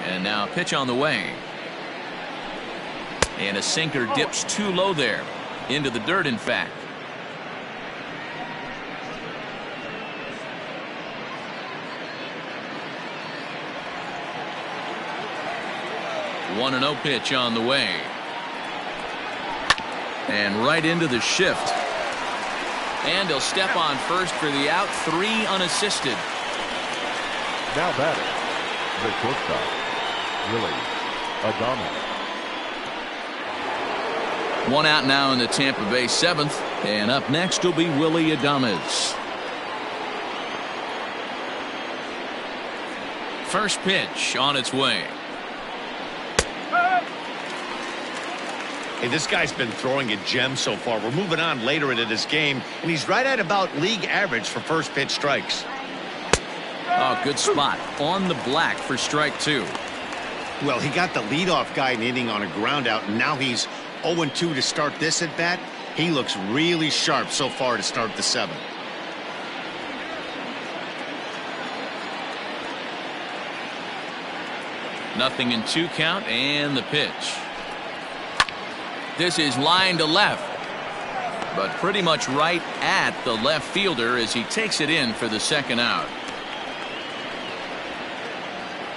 And now pitch on the way. And a sinker dips too low there. Into the dirt, in fact. One and 0 pitch on the way. And right into the shift. And he'll step on first for the out. 3 unassisted. Now batting, the shortstop, Willie Adames. 1 out now in the Tampa Bay 7th. And up next will be Willie Adames. First pitch on its way. Hey, this guy's been throwing a gem so far. We're moving on later into this game, and he's right at about league average for first pitch strikes. Oh, good spot on the black for strike 2. Well, he got the leadoff guy in the inning on a ground out, and now he's 0-2 to start this at bat. He looks really sharp so far to start the 7th. Nothing in 2 count, and the pitch. This is line to left, but pretty much right at the left fielder as he takes it in for the 2nd out.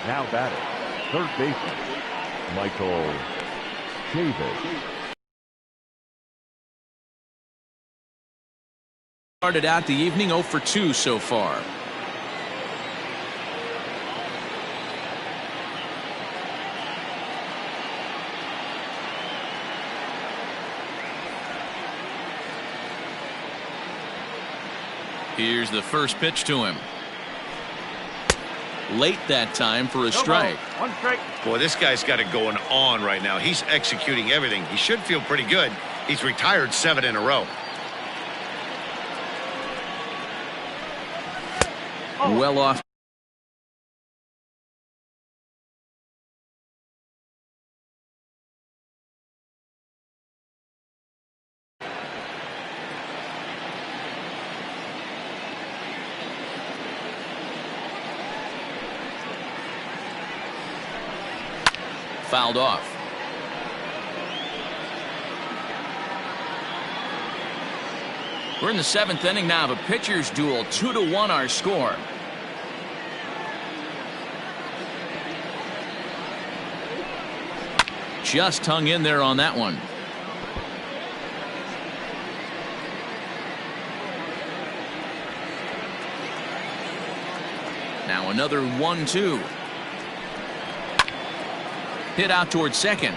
Now batting, third baseman, Michael Chavis. Started out the evening 0 for 2 so far. Here's the first pitch to him. Late that time for a strike. 1 strike. Boy, this guy's got it going on right now. He's executing everything. He should feel pretty good. He's retired 7 in a row. Well off. Fouled off. We're in the 7th inning now of a pitcher's duel. 2-1 our score. Just hung in there on that one. Now another 1-2. Hit out towards second.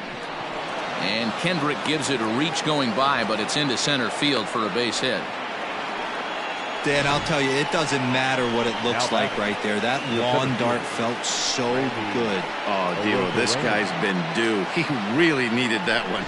And Kendrick gives it a reach going by, but it's into center field for a base hit. Dan, I'll tell you, it doesn't matter what it looks like right there. That lawn dart felt so good. Oh, Dino, this guy's been due. He really needed that one.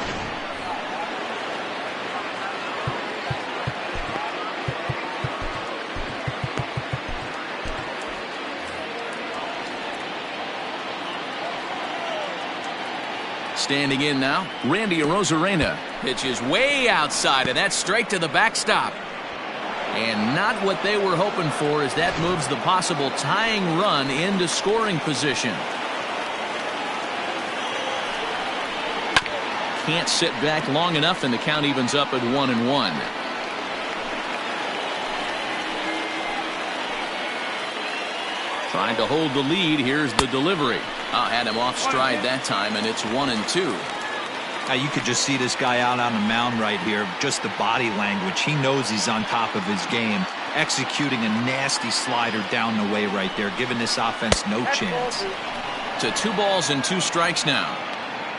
Standing in now, Randy Arozarena. Pitches way outside, and that's straight to the backstop. And not what they were hoping for, as that moves the possible tying run into scoring position. Can't sit back long enough, and the count evens up at 1-1. Trying to hold the lead. Here's the delivery. Had him off stride that time, and it's 1-2. Now you could just see this guy out on the mound right here. Just the body language. He knows he's on top of his game. Executing a nasty slider down the way right there, giving this offense no chance. To 2 balls and 2 strikes now.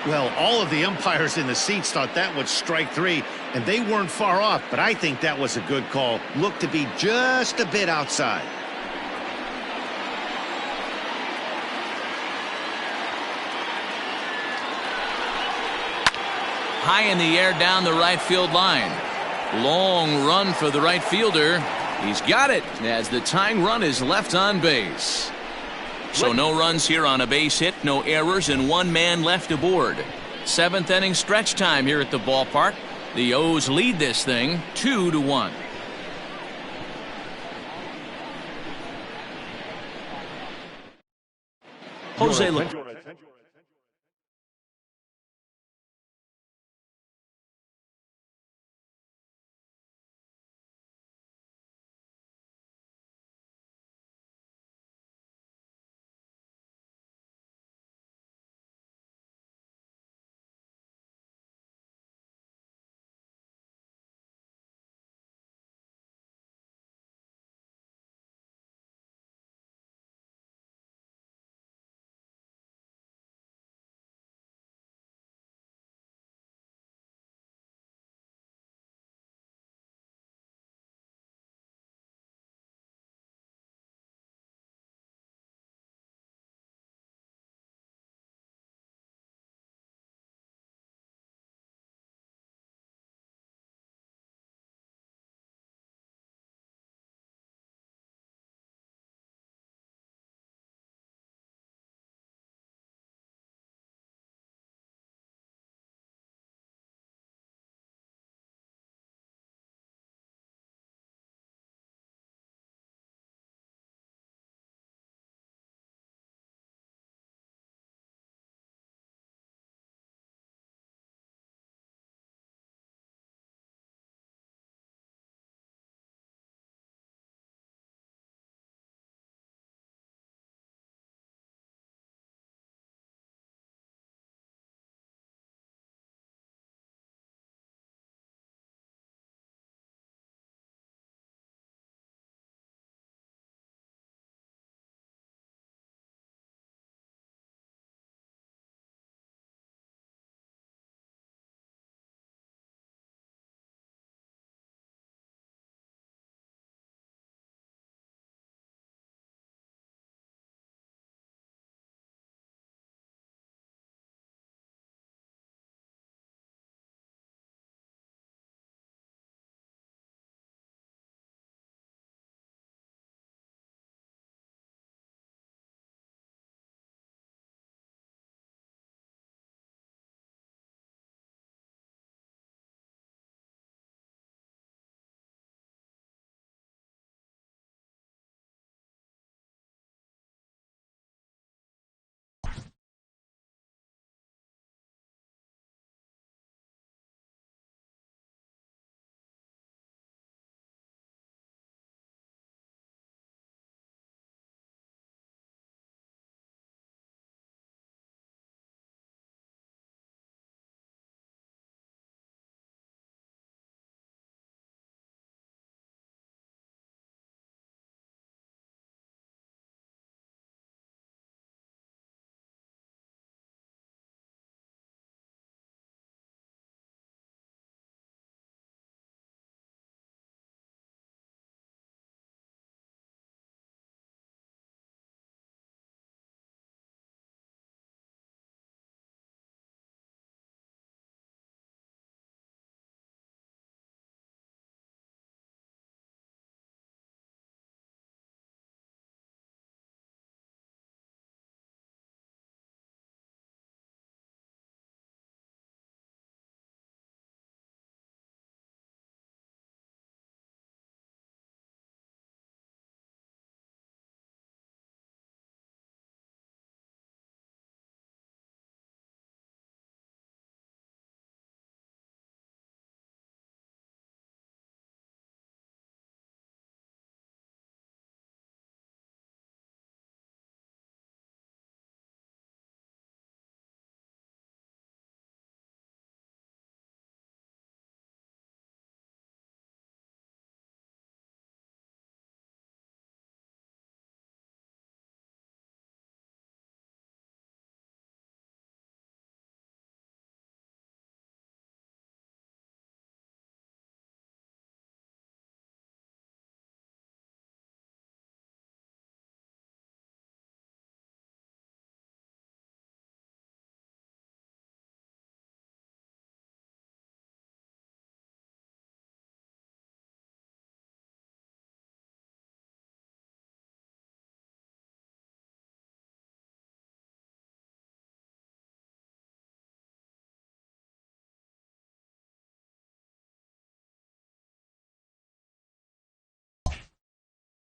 Well, all of the umpires in the seats thought that was strike 3, and they weren't far off, but I think that was a good call. Looked to be just a bit outside. High in the air down the right field line. Long run for the right fielder. He's got it as the tying run is left on base. So no runs here on a base hit, no errors, and 1 man left aboard. 7th inning stretch time here at the ballpark. The O's lead this thing 2-1. Jose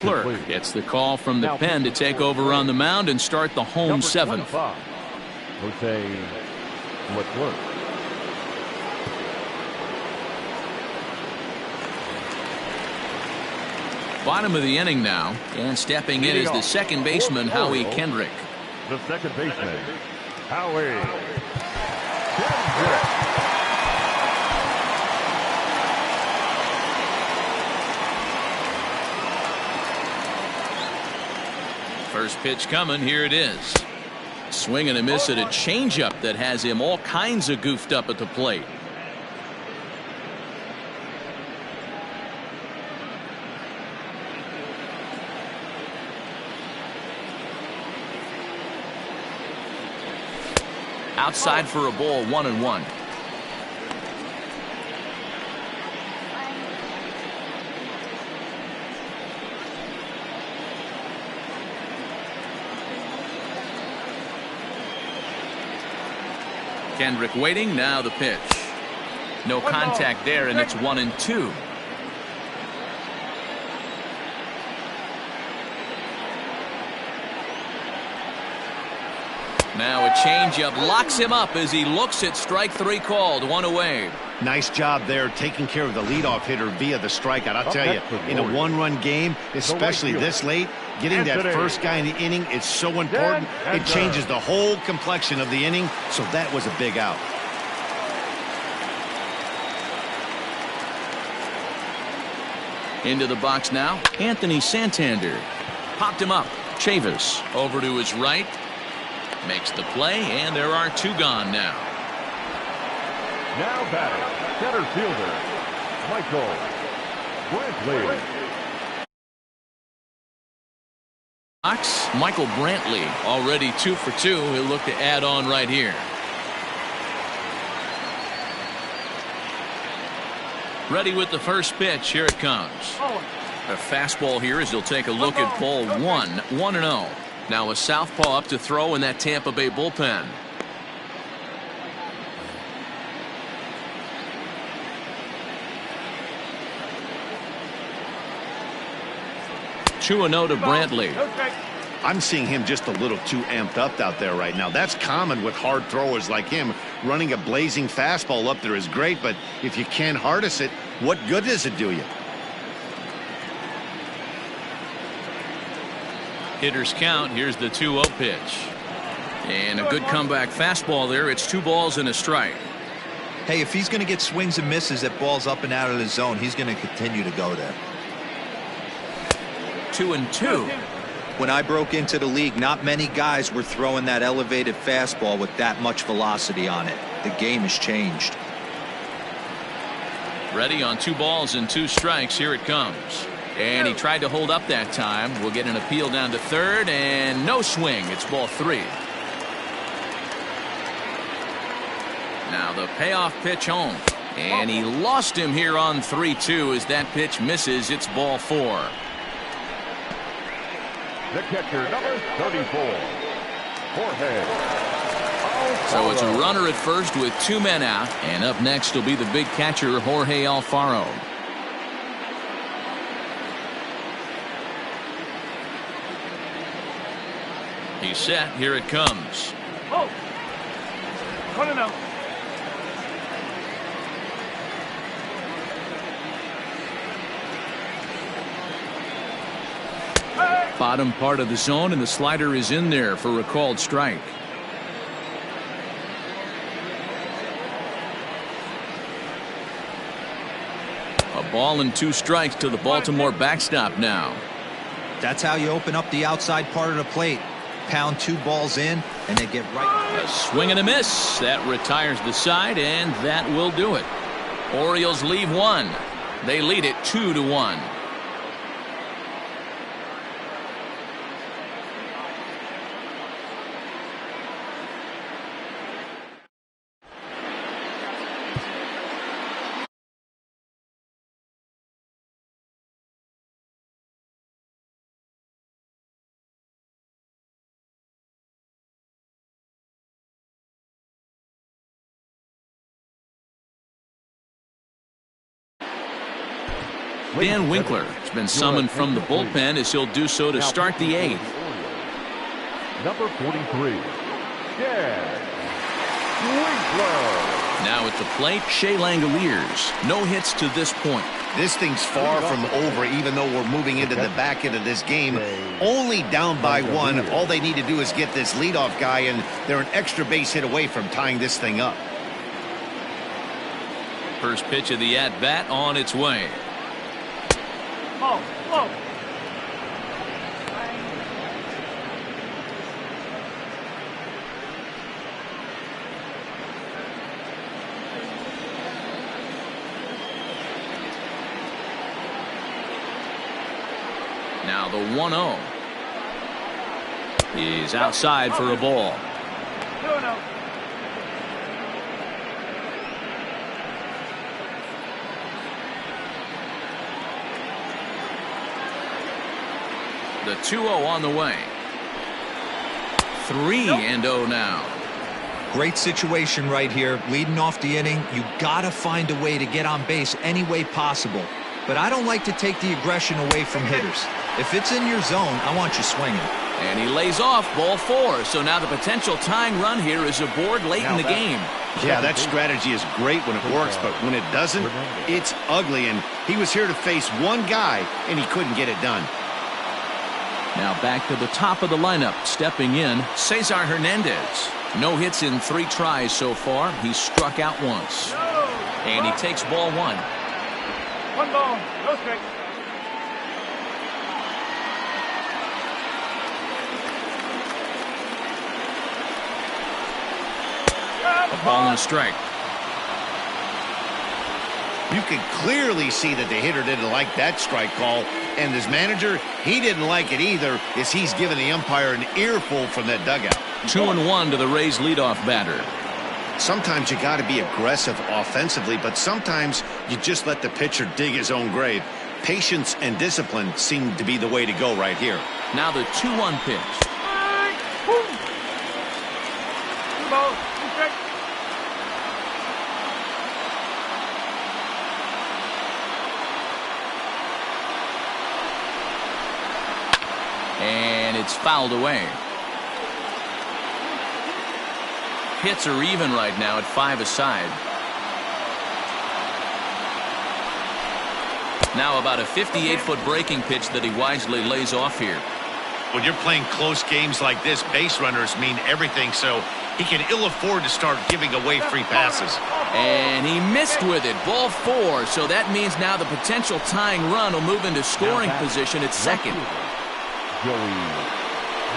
Clerk gets the call from the pen to take over on the mound and start the home seventh. Jose Leclerc. Bottom of the inning now, and stepping in is the second baseman, Howie Kendrick. The second baseman, Howie Kendrick. First pitch coming, here it is. Swing and a miss at a changeup that has him all kinds of goofed up at the plate. Outside for a ball, 1-1. Kendrick waiting, now the pitch. No contact there, and it's 1-2. Now a changeup locks him up as he looks at strike three called, one away. Nice job there taking care of the leadoff hitter via the strikeout. I'll tell you, in a one-run game, especially this late, getting that first guy in the inning is so important. It changes the whole complexion of the inning, so that was a big out. Into the box now, Anthony Santander. Popped him up. Chavis over to his right. Makes the play, and there are two gone now. Now batting, center fielder, Michael Brantley. Michael Brantley already 2 for 2. He'll look to add on right here. Ready with the first pitch. Here it comes. A fastball here as he'll take a look at ball 1, 1-0. Now a southpaw up to throw in that Tampa Bay bullpen. Two 2-0 to Brantley. I'm seeing him just a little too amped up out there right now. That's common with hard throwers like him. Running a blazing fastball up there is great, but if you can't harness it, what good does it do you? Hitters count. Here's the 2-0 pitch. And a good comeback fastball there. It's 2 balls and a strike. Hey, if he's going to get swings and misses at balls up and out of the zone, he's going to continue to go there. 2-2. When I broke into the league, not many guys were throwing that elevated fastball with that much velocity on it. The game has changed. Ready on 2 balls and 2 strikes. Here it comes. And he tried to hold up that time. We'll get an appeal down to third, and no swing. It's ball 3. Now the payoff pitch home. And he lost him here on 3-2 as that pitch misses. It's ball 4. The catcher, number 34, Jorge. So it's a runner at first with 2 men out. And up next will be the big catcher, Jorge Alfaro. He's set. Here it comes. Oh, 1-0. Bottom part of the zone, and the slider is in there for a called strike. A ball and 2 strikes to the Baltimore backstop now. That's how you open up the outside part of the plate. Pound 2 balls in, and they get right. A swing and a miss. That retires the side, and that will do it. Orioles leave 1. They lead it 2-1. Dan Winkler is been summoned from the bullpen as he'll do so to start the 8th. Number 43, Dan Winkler. Now at the plate, Shea Langoliers. No hits to this point. This thing's far from over, even though we're moving into the back end of this game. Only down by 1. All they need to do is get this leadoff guy, and they're an extra base hit away from tying this thing up. First pitch of the at-bat on its way. Oh, oh. Now the 1-0. He's outside for a ball. 2-0. The 2-0 on the way. 3-0 now. Great situation right here. Leading off the inning, you gotta find a way to get on base any way possible. But I don't like to take the aggression away from hitters. If it's in your zone, I want you swinging. And he lays off ball 4. So now the potential tying run here is aboard late in the game. Yeah, that strategy is great when it works, but when it doesn't, it's ugly. And he was here to face one guy, and he couldn't get it done. Now back to the top of the lineup. Stepping in, Cesar Hernandez. No hits in 3 tries so far. He's struck out once. And he takes ball 1. 1 ball, no strike. A ball and a strike. You could clearly see that the hitter didn't like that strike call, and his manager, he didn't like it either, as he's given the umpire an earful from that dugout. 2-1 to the Rays leadoff batter. Sometimes you got to be aggressive offensively, but sometimes you just let the pitcher dig his own grave. Patience and discipline seem to be the way to go right here. Now the 2-1 pitch. 2 balls, 2 strikes. And it's fouled away. Hits are even right now at 5 aside. Now about a 58-foot breaking pitch that he wisely lays off here. When you're playing close games like this, base runners mean everything, so he can ill afford to start giving away free passes. And he missed with it. Ball 4. So that means now the potential tying run will move into scoring position at second. Joey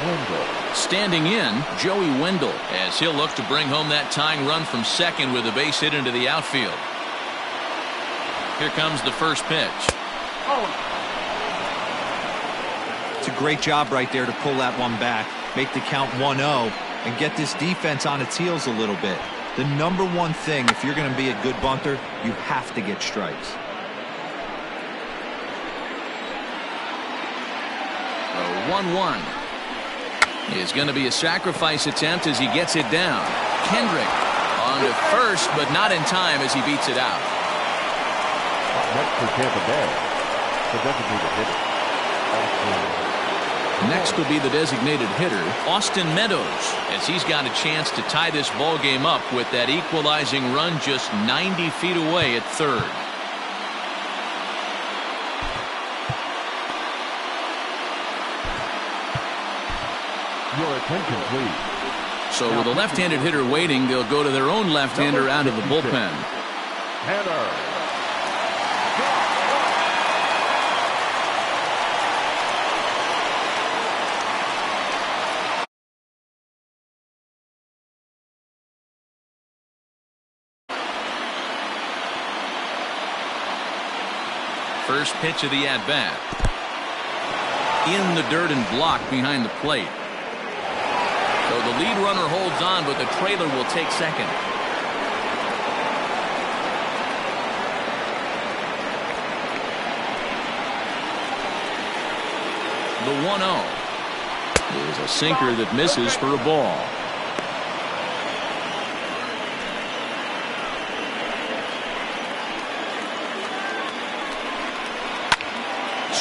Wendell. Standing in, Joey Wendell, as he'll look to bring home that tying run from second with a base hit into the outfield. Here comes the first pitch. It's a great job right there to pull that one back, make the count 1-0, and get this defense on its heels a little bit. The number one thing, if you're going to be a good bunter, you have to get strikes. The 1-1 is going to be a sacrifice attempt as he gets it down. Kendrick on to first, but not in time as he beats it out. Next for Tampa Bay, the designated hitter. Next will be the designated hitter, Austin Meadows, as he's got a chance to tie this ball game up with that equalizing run just 90 feet away at third. Your attention, please. So with a left-handed hitter waiting, they'll go to their own left-hander out of the bullpen. Tanner. First pitch of the at-bat. In the dirt and blocked behind the plate. So the lead runner holds on, but the trailer will take second. The 1-0 is a sinker that misses for a ball.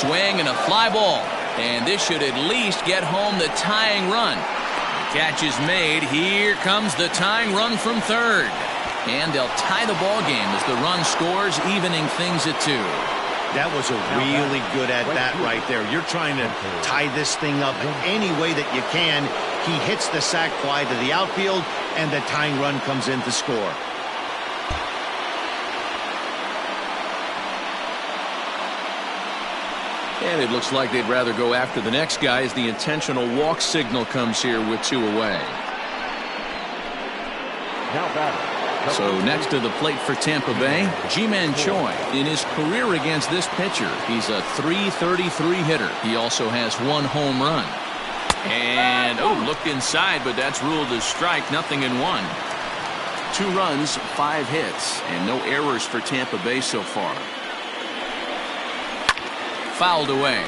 Swing and a fly ball. And this should at least get home the tying run. Catch is made. Here comes the tying run from third. And they'll tie the ball game as the run scores, evening things at 2. That was a really good at-bat right there. You're trying to tie this thing up any way that you can. He hits the sac fly to the outfield, and the tying run comes in to score. And it looks like they'd rather go after the next guy as the intentional walk signal comes here with 2 away. Now batting. So next to the plate for Tampa Bay, Ji-Man Choi. In his career against this pitcher, he's a .333 hitter. He also has 1 home run. And, looked inside, but that's ruled as strike, nothing in 1. 2 runs, 5 hits, and no errors for Tampa Bay so far. Fouled away.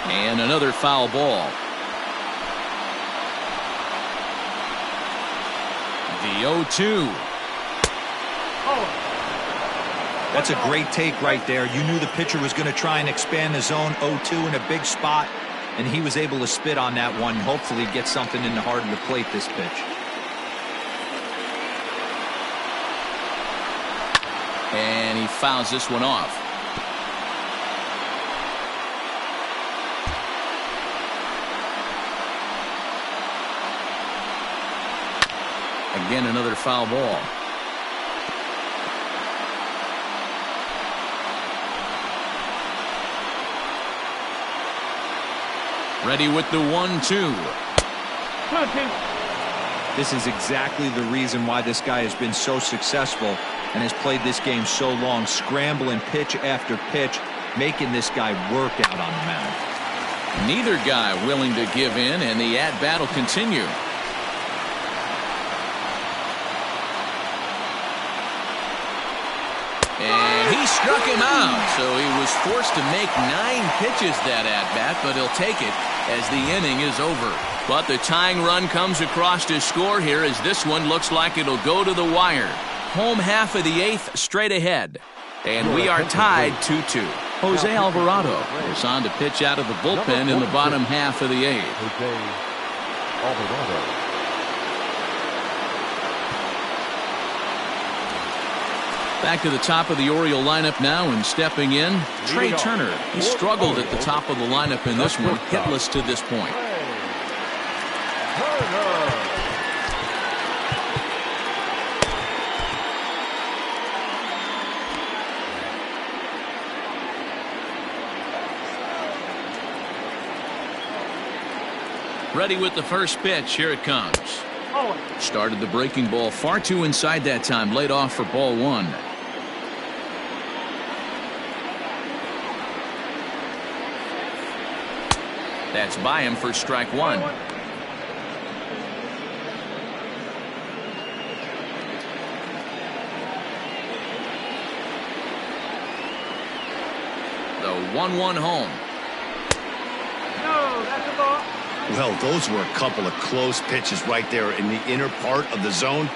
And another foul ball. The 0-2. That's a great take right there. You knew the pitcher was going to try and expand the zone. 0-2 in a big spot, and he was able to spit on that one. Hopefully get something in the heart of the plate this pitch. And he fouls this one off. Again, another foul ball. Ready with the 1-2. This is exactly the reason why this guy has been so successful and has played this game so long, scrambling pitch after pitch, making this guy work out on the mound. Neither guy willing to give in, and the at-bat will continue. And he struck him out, so he was forced to make 9 pitches that at-bat, but he'll take it as the inning is over. But the tying run comes across to score here as this one looks like it'll go to the wire. Home half of the 8th straight ahead. And we are tied 2-2. Jose Alvarado is on to pitch out of the bullpen in the bottom half of the 8th. Jose Alvarado. Back to the top of the Oriole lineup now, and stepping in, Trey Turner. He struggled at the top of the lineup in this one, hitless to this point. Ready with the first pitch. Here it comes. Started the breaking ball far too inside that time. Laid off for ball 1. That's by him for strike 1. The 1-1 home. No, that's a ball. Well, those were a couple of close pitches right there in the inner part of the zone.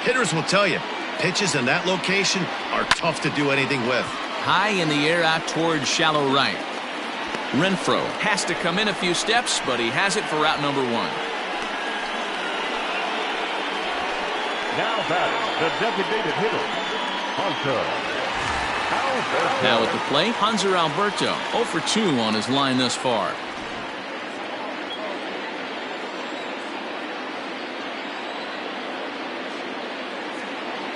Hitters will tell you, pitches in that location are tough to do anything with. High in the air out towards shallow right. Renfroe has to come in a few steps, but he has it for route number 1. Now batting, the designated hitter, Hunter Alberto. Now at the plate, Hanser Alberto, 0 for 2 on his line thus far.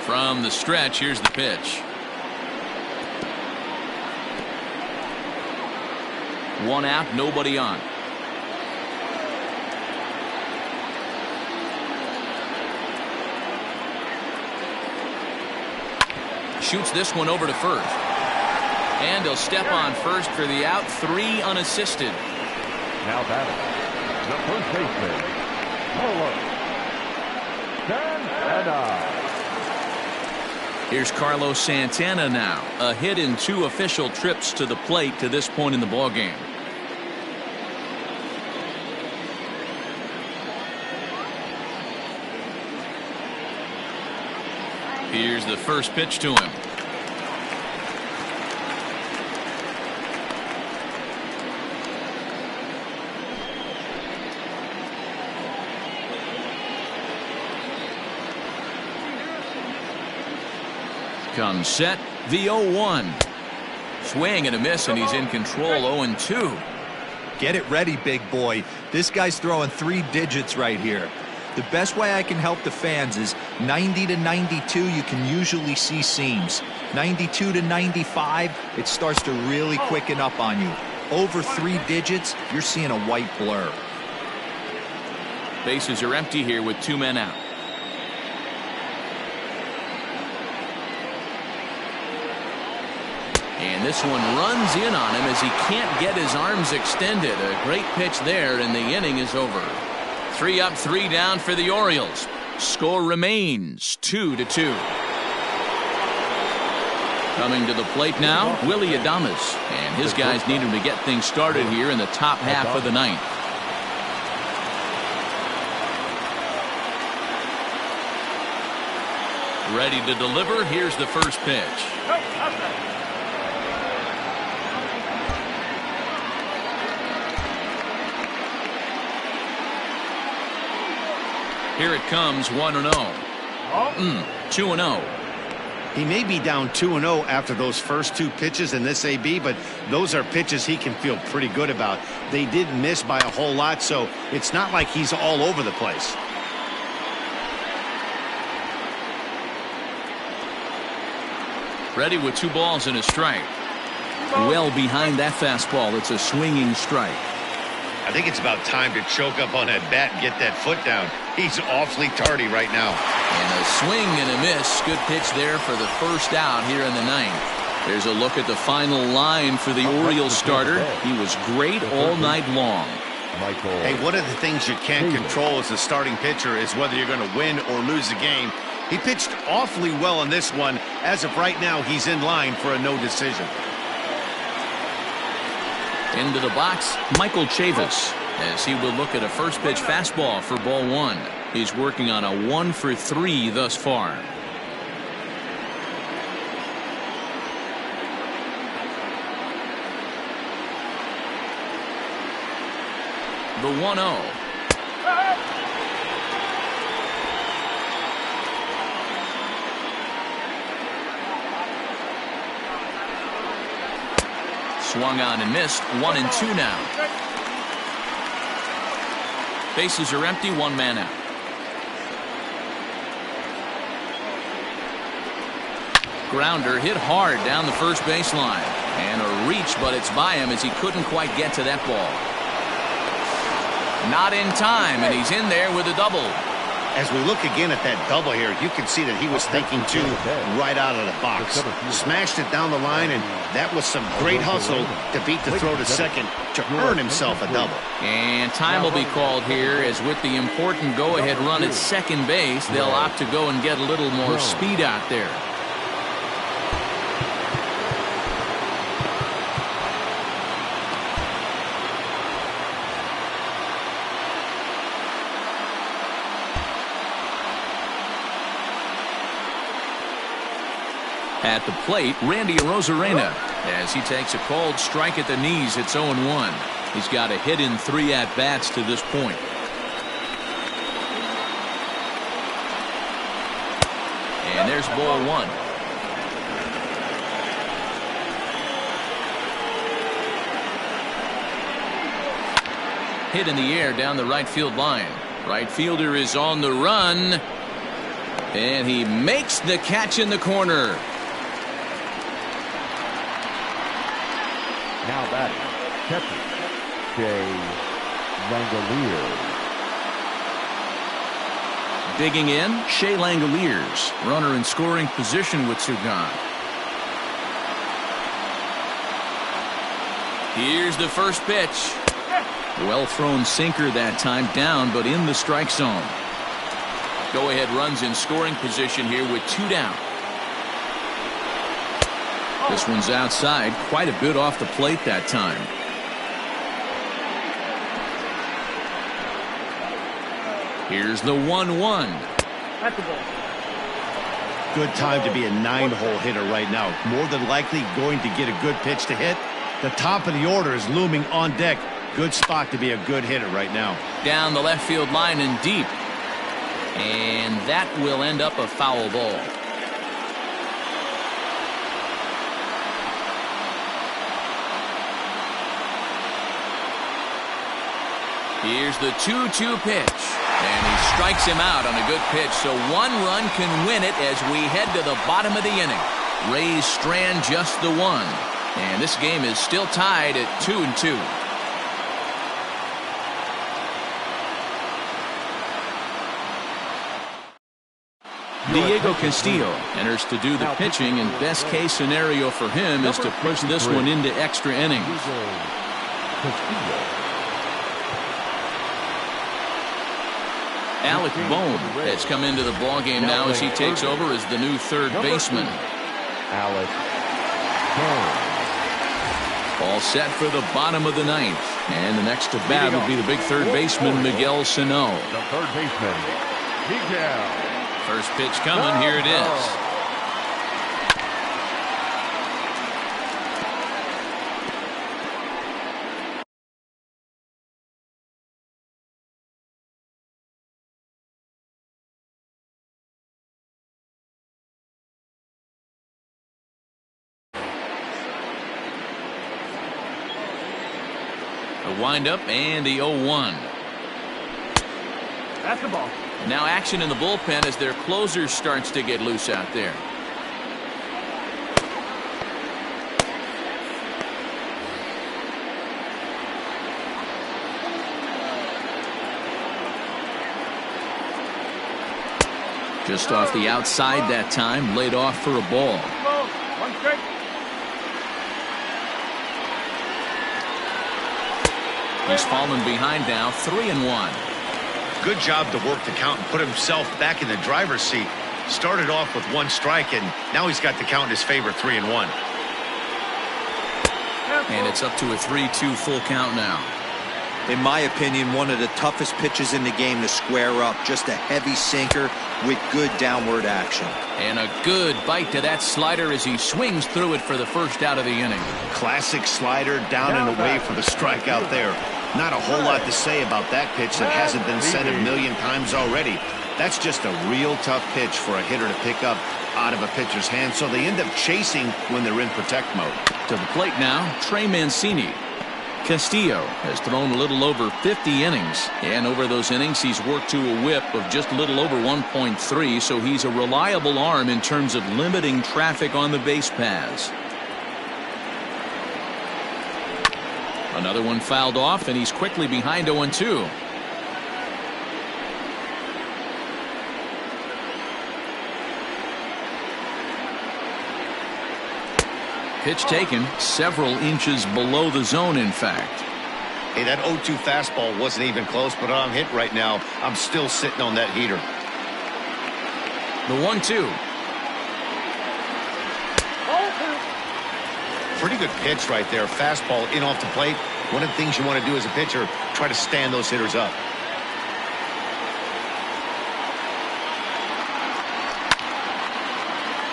From the stretch, here's the pitch. 1 out, nobody on. Shoots this one over to first. And he'll step on first for the out. 3 unassisted. Now batting, the first baseman, Santana. Here's Carlos Santana now. A hit in 2 official trips to the plate to this point in the ballgame. Here's the first pitch to him. Comes set, the 0-1. Swing and a miss, and he's in control. 0-2. Get it ready, big boy. This guy's throwing 3 digits right here. The best way I can help the fans is 90 to 92, you can usually see seams. 92 to 95, it starts to really quicken up on you. Over 3 digits, you're seeing a white blur. Bases are empty here with 2 men out. And this one runs in on him as he can't get his arms extended. A great pitch there, and the inning is over. 3 up, 3 down for the Orioles. Score remains 2-2. Coming to the plate now, Willie Adames. And his guys need him to get things started here in the top half of the 9th. Ready to deliver. Here's the first pitch. Here it comes, 1-0. 2-0. He may be down 2-0 after those first 2 pitches in this AB, but those are pitches he can feel pretty good about. They did miss by a whole lot, so it's not like he's all over the place. Ready with 2 balls and a strike. Well behind that fastball. It's a swinging strike. I think it's about time to choke up on that bat and get that foot down. He's awfully tardy right now. And a swing and a miss. Good pitch there for the first out here in the 9th. There's a look at the final line for the Orioles starter. He was great all night long. Hey, one of the things you can't control as a starting pitcher is whether you're going to win or lose a game. He pitched awfully well in this one. As of right now, he's in line for a no decision. Into the box, Michael Chavis, as he will look at a first pitch fastball for ball 1. He's working on a 1-for-3 thus far. The 1-0. Swung on and missed. 1-2 now. Bases are empty. 1 man out. Grounder hit hard down the first baseline. And a reach, but it's by him as he couldn't quite get to that ball. Not in time, and he's in there with a double. As we look again at that double here, you can see that he was thinking too right out of the box. Smashed it down the line, and that was some great hustle to beat the throw to second to earn himself a double. And time will be called here, as with the important go-ahead run at second base, they'll opt to go and get a little more speed out there. At the plate, Randy Arozarena, as he takes a called strike at the knees. It's 0-1. He's got a hit in 3 at-bats to this point. And there's ball 1. Hit in the air down the right field line. Right fielder is on the run. And he makes the catch in the corner. Now batting, catcher, Shea Langoliers. Digging in, Shea Langoliers, runner in scoring position with 2 gone. Here's the first pitch. Well thrown sinker that time, down but in the strike zone. Go ahead runs in scoring position here with 2 down. This one's outside, quite a bit off the plate that time. Here's the 1-1. Good time to be a 9-hole hitter right now. More than likely going to get a good pitch to hit. The top of the order is looming on deck. Good spot to be a good hitter right now. Down the left field line and deep. And that will end up a foul ball. Here's the 2-2 pitch. And he strikes him out on a good pitch. So 1 run can win it as we head to the bottom of the inning. Rays strand just the 1. And this game is still tied at 2-2. Diego Castillo enters to do the pitching, and best case scenario for him is to push this one into extra innings. Alec Bohm has come into the ballgame now as he takes over as the new third baseman. Alec Bohm. All set for the bottom of the 9th. And the next to bat will be the big third baseman, Miguel Sano. The third baseman, Miguel. First pitch coming. Here it is. The windup and the 0-1. That's the ball. Now action in the bullpen as their closer starts to get loose out there. Just off the outside that time, laid off for a ball. 1 strike. He's fallen behind now, 3-1. Good job to work the count and put himself back in the driver's seat. Started off with 1 strike, and now he's got the count in his favor, 3-1. And it's up to a 3-2 full count now. In my opinion, one of the toughest pitches in the game to square up. Just a heavy sinker with good downward action. And a good bite to that slider as he swings through it for the first out of the inning. Classic slider down and away for the strikeout there. Not a whole lot to say about that pitch that hasn't been said a million times already. That's just a real tough pitch for a hitter to pick up out of a pitcher's hand, so they end up chasing when they're in protect mode. To the plate now, Trey Mancini. Castillo has thrown a little over 50 innings, and over those innings he's worked to a whip of just a little over 1.3, so he's a reliable arm in terms of limiting traffic on the base paths. Another one fouled off, and he's quickly behind 0-2. Pitch taken several inches below the zone, in fact. Hey, that 0-2 fastball wasn't even close, but I'm hit right now. I'm still sitting on that heater. The 1-2. Pretty good pitch right there. Fastball in off the plate. One of the things you want to do as a pitcher, try to stand those hitters up.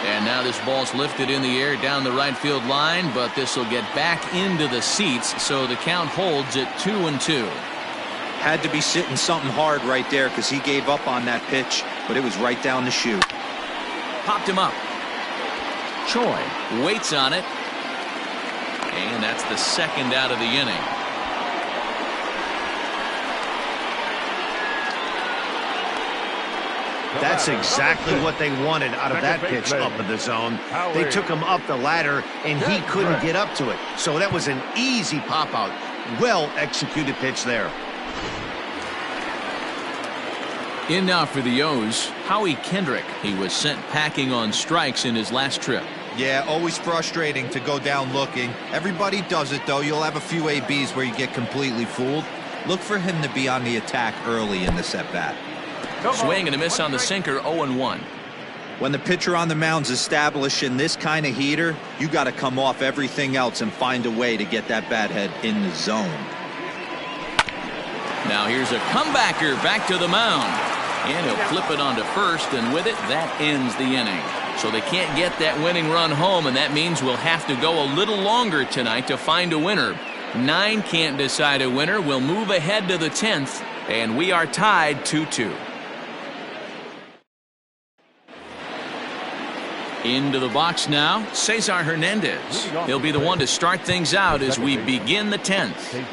And now this ball's lifted in the air down the right field line, but this will get back into the seats, so the count holds at 2-2. Had to be sitting something hard right there because he gave up on that pitch, but it was right down the chute. Popped him up. Choi waits on it. And that's the second out of the inning. That's exactly what they wanted out of that pitch up in the zone. They took him up the ladder, and he couldn't get up to it. So that was an easy pop-out. Well-executed pitch there. In now for the O's, Howie Kendrick. He was sent packing on strikes in his last trip. Yeah, always frustrating to go down looking. Everybody does it, though. You'll have a few ABs where you get completely fooled. Look for him to be on the attack early in the at-bat. Swing and a miss on the sinker, 0-1. When the pitcher on the mound's establishing this kind of heater, you got to come off everything else and find a way to get that bat head in the zone. Now here's a comebacker back to the mound. And he'll flip it onto first, and with it, that ends the inning. So they can't get that winning run home, and that means we'll have to go a little longer tonight to find a winner. 9 can't decide a winner. We'll move ahead to the 10th, and we are tied 2-2. Into the box now, Cesar Hernandez. He'll be the one to start things out as we begin the 10th. Cesar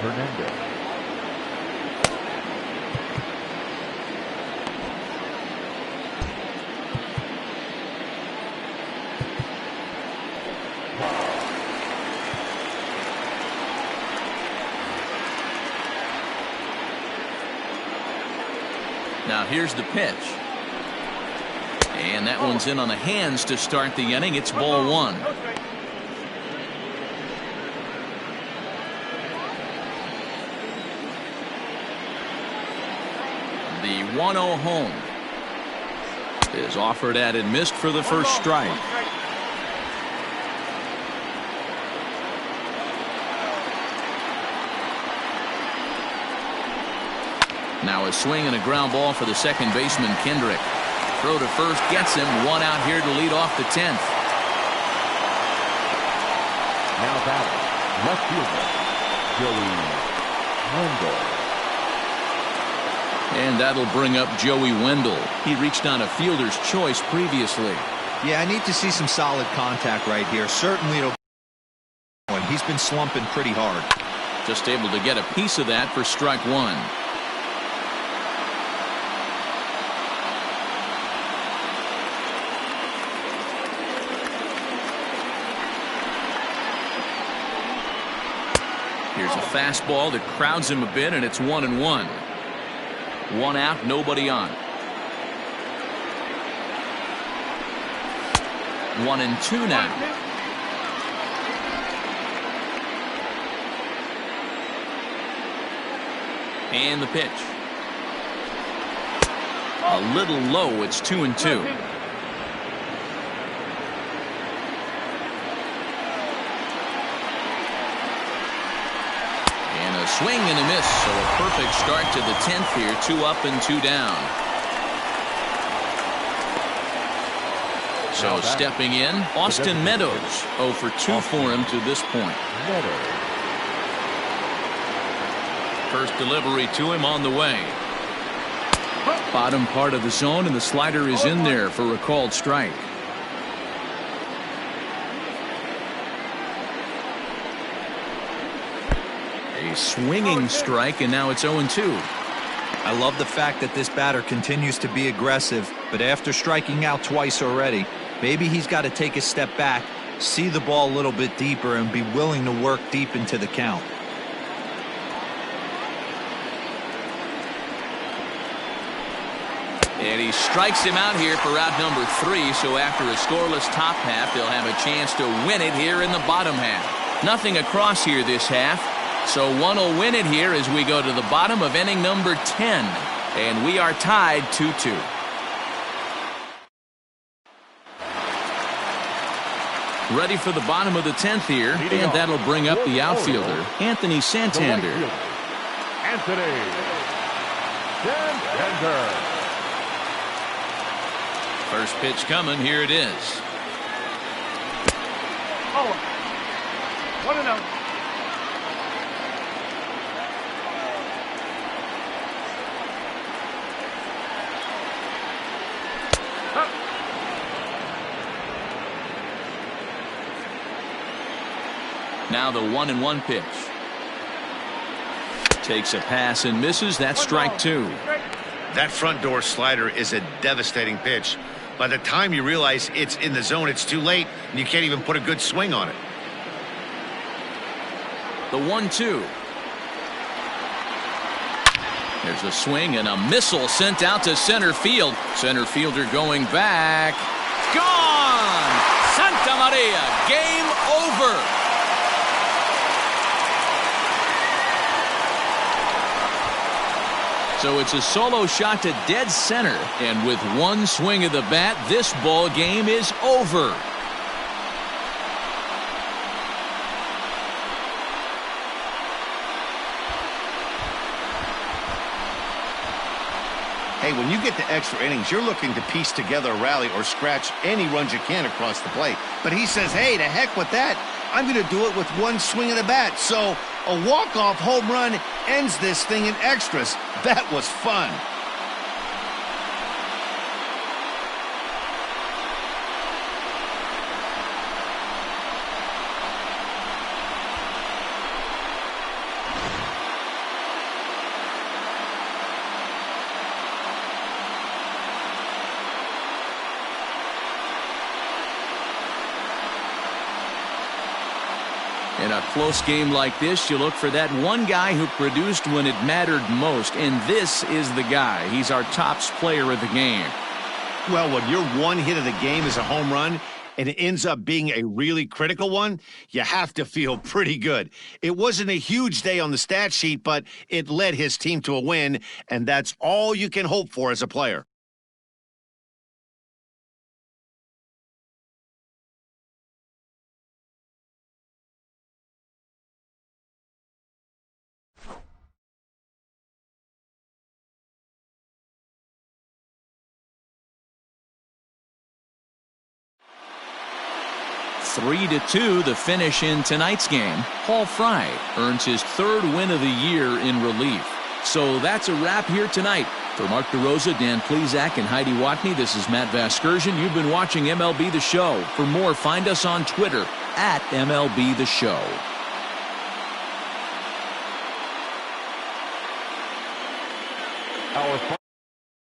Hernandez. Now here's the pitch. And that one's in on the hands to start the inning. It's ball 1. The 1-0 home is offered at and missed for the first strike. Now a swing and a ground ball for the second baseman, Kendrick. Throw to first gets him. 1 out here to lead off the 10th. Now batting, left fielder, Joey Wendell. And that'll bring up Joey Wendell. He reached on a fielder's choice previously. Yeah, I need to see some solid contact right here. Certainly it'll. He's been slumping pretty hard. Just able to get a piece of that for strike 1. Here's a fastball that crowds him a bit, and it's 1-1. 1 out, nobody on. 1-2 now. And the pitch. A little low. It's 2-2. Swing and a miss, so a perfect start to the 10th here. 2 up and 2 down. So stepping in, Austin Meadows. 0 for 2 for him to this point. First delivery to him on the way. Bottom part of the zone, and the slider is in there for a called strike. A swinging strike, and now it's 0-2. I love the fact that this batter continues to be aggressive, but after striking out twice already, maybe he's got to take a step back, see the ball a little bit deeper, and be willing to work deep into the count. And he strikes him out here for out number 3, so after a scoreless top half, they'll have a chance to win it here in the bottom half. Nothing across here this half. So one will win it here as we go to the bottom of inning number 10. And we are tied 2-2. Ready for the bottom of the 10th here. And that'll bring up the outfielder, Anthony Santander. Anthony Santander. First pitch coming. Here it is. Oh, 1-0. Now the 1-1 pitch. Takes a pass and misses. That's strike 2. That front door slider is a devastating pitch. By the time you realize it's in the zone, it's too late, and you can't even put a good swing on it. The 1-2. There's a swing and a missile sent out to center field. Center fielder going back. Gone! Santa Maria, game over. So it's a solo shot to dead center, and with one swing of the bat, this ball game is over. Hey, when you get to extra innings, you're looking to piece together a rally or scratch any runs you can across the plate. But he says, hey, to heck with that. I'm going to do it with one swing of the bat. So a walk-off home run ends this thing in extras. That was fun. In a close game like this, you look for that one guy who produced when it mattered most, and this is the guy. He's our tops player of the game. Well, when your one hit of the game is a home run and it ends up being a really critical one, you have to feel pretty good. It wasn't a huge day on the stat sheet, but it led his team to a win, and that's all you can hope for as a player. Three to two, the finish in tonight's game. Paul Fry earns his third win of the year in relief. So that's a wrap here tonight. For Mark DeRosa, Dan Plezak, and Heidi Watney, this is Matt Vasgersian. You've been watching MLB The Show. For more, find us on Twitter at MLB The Show. Our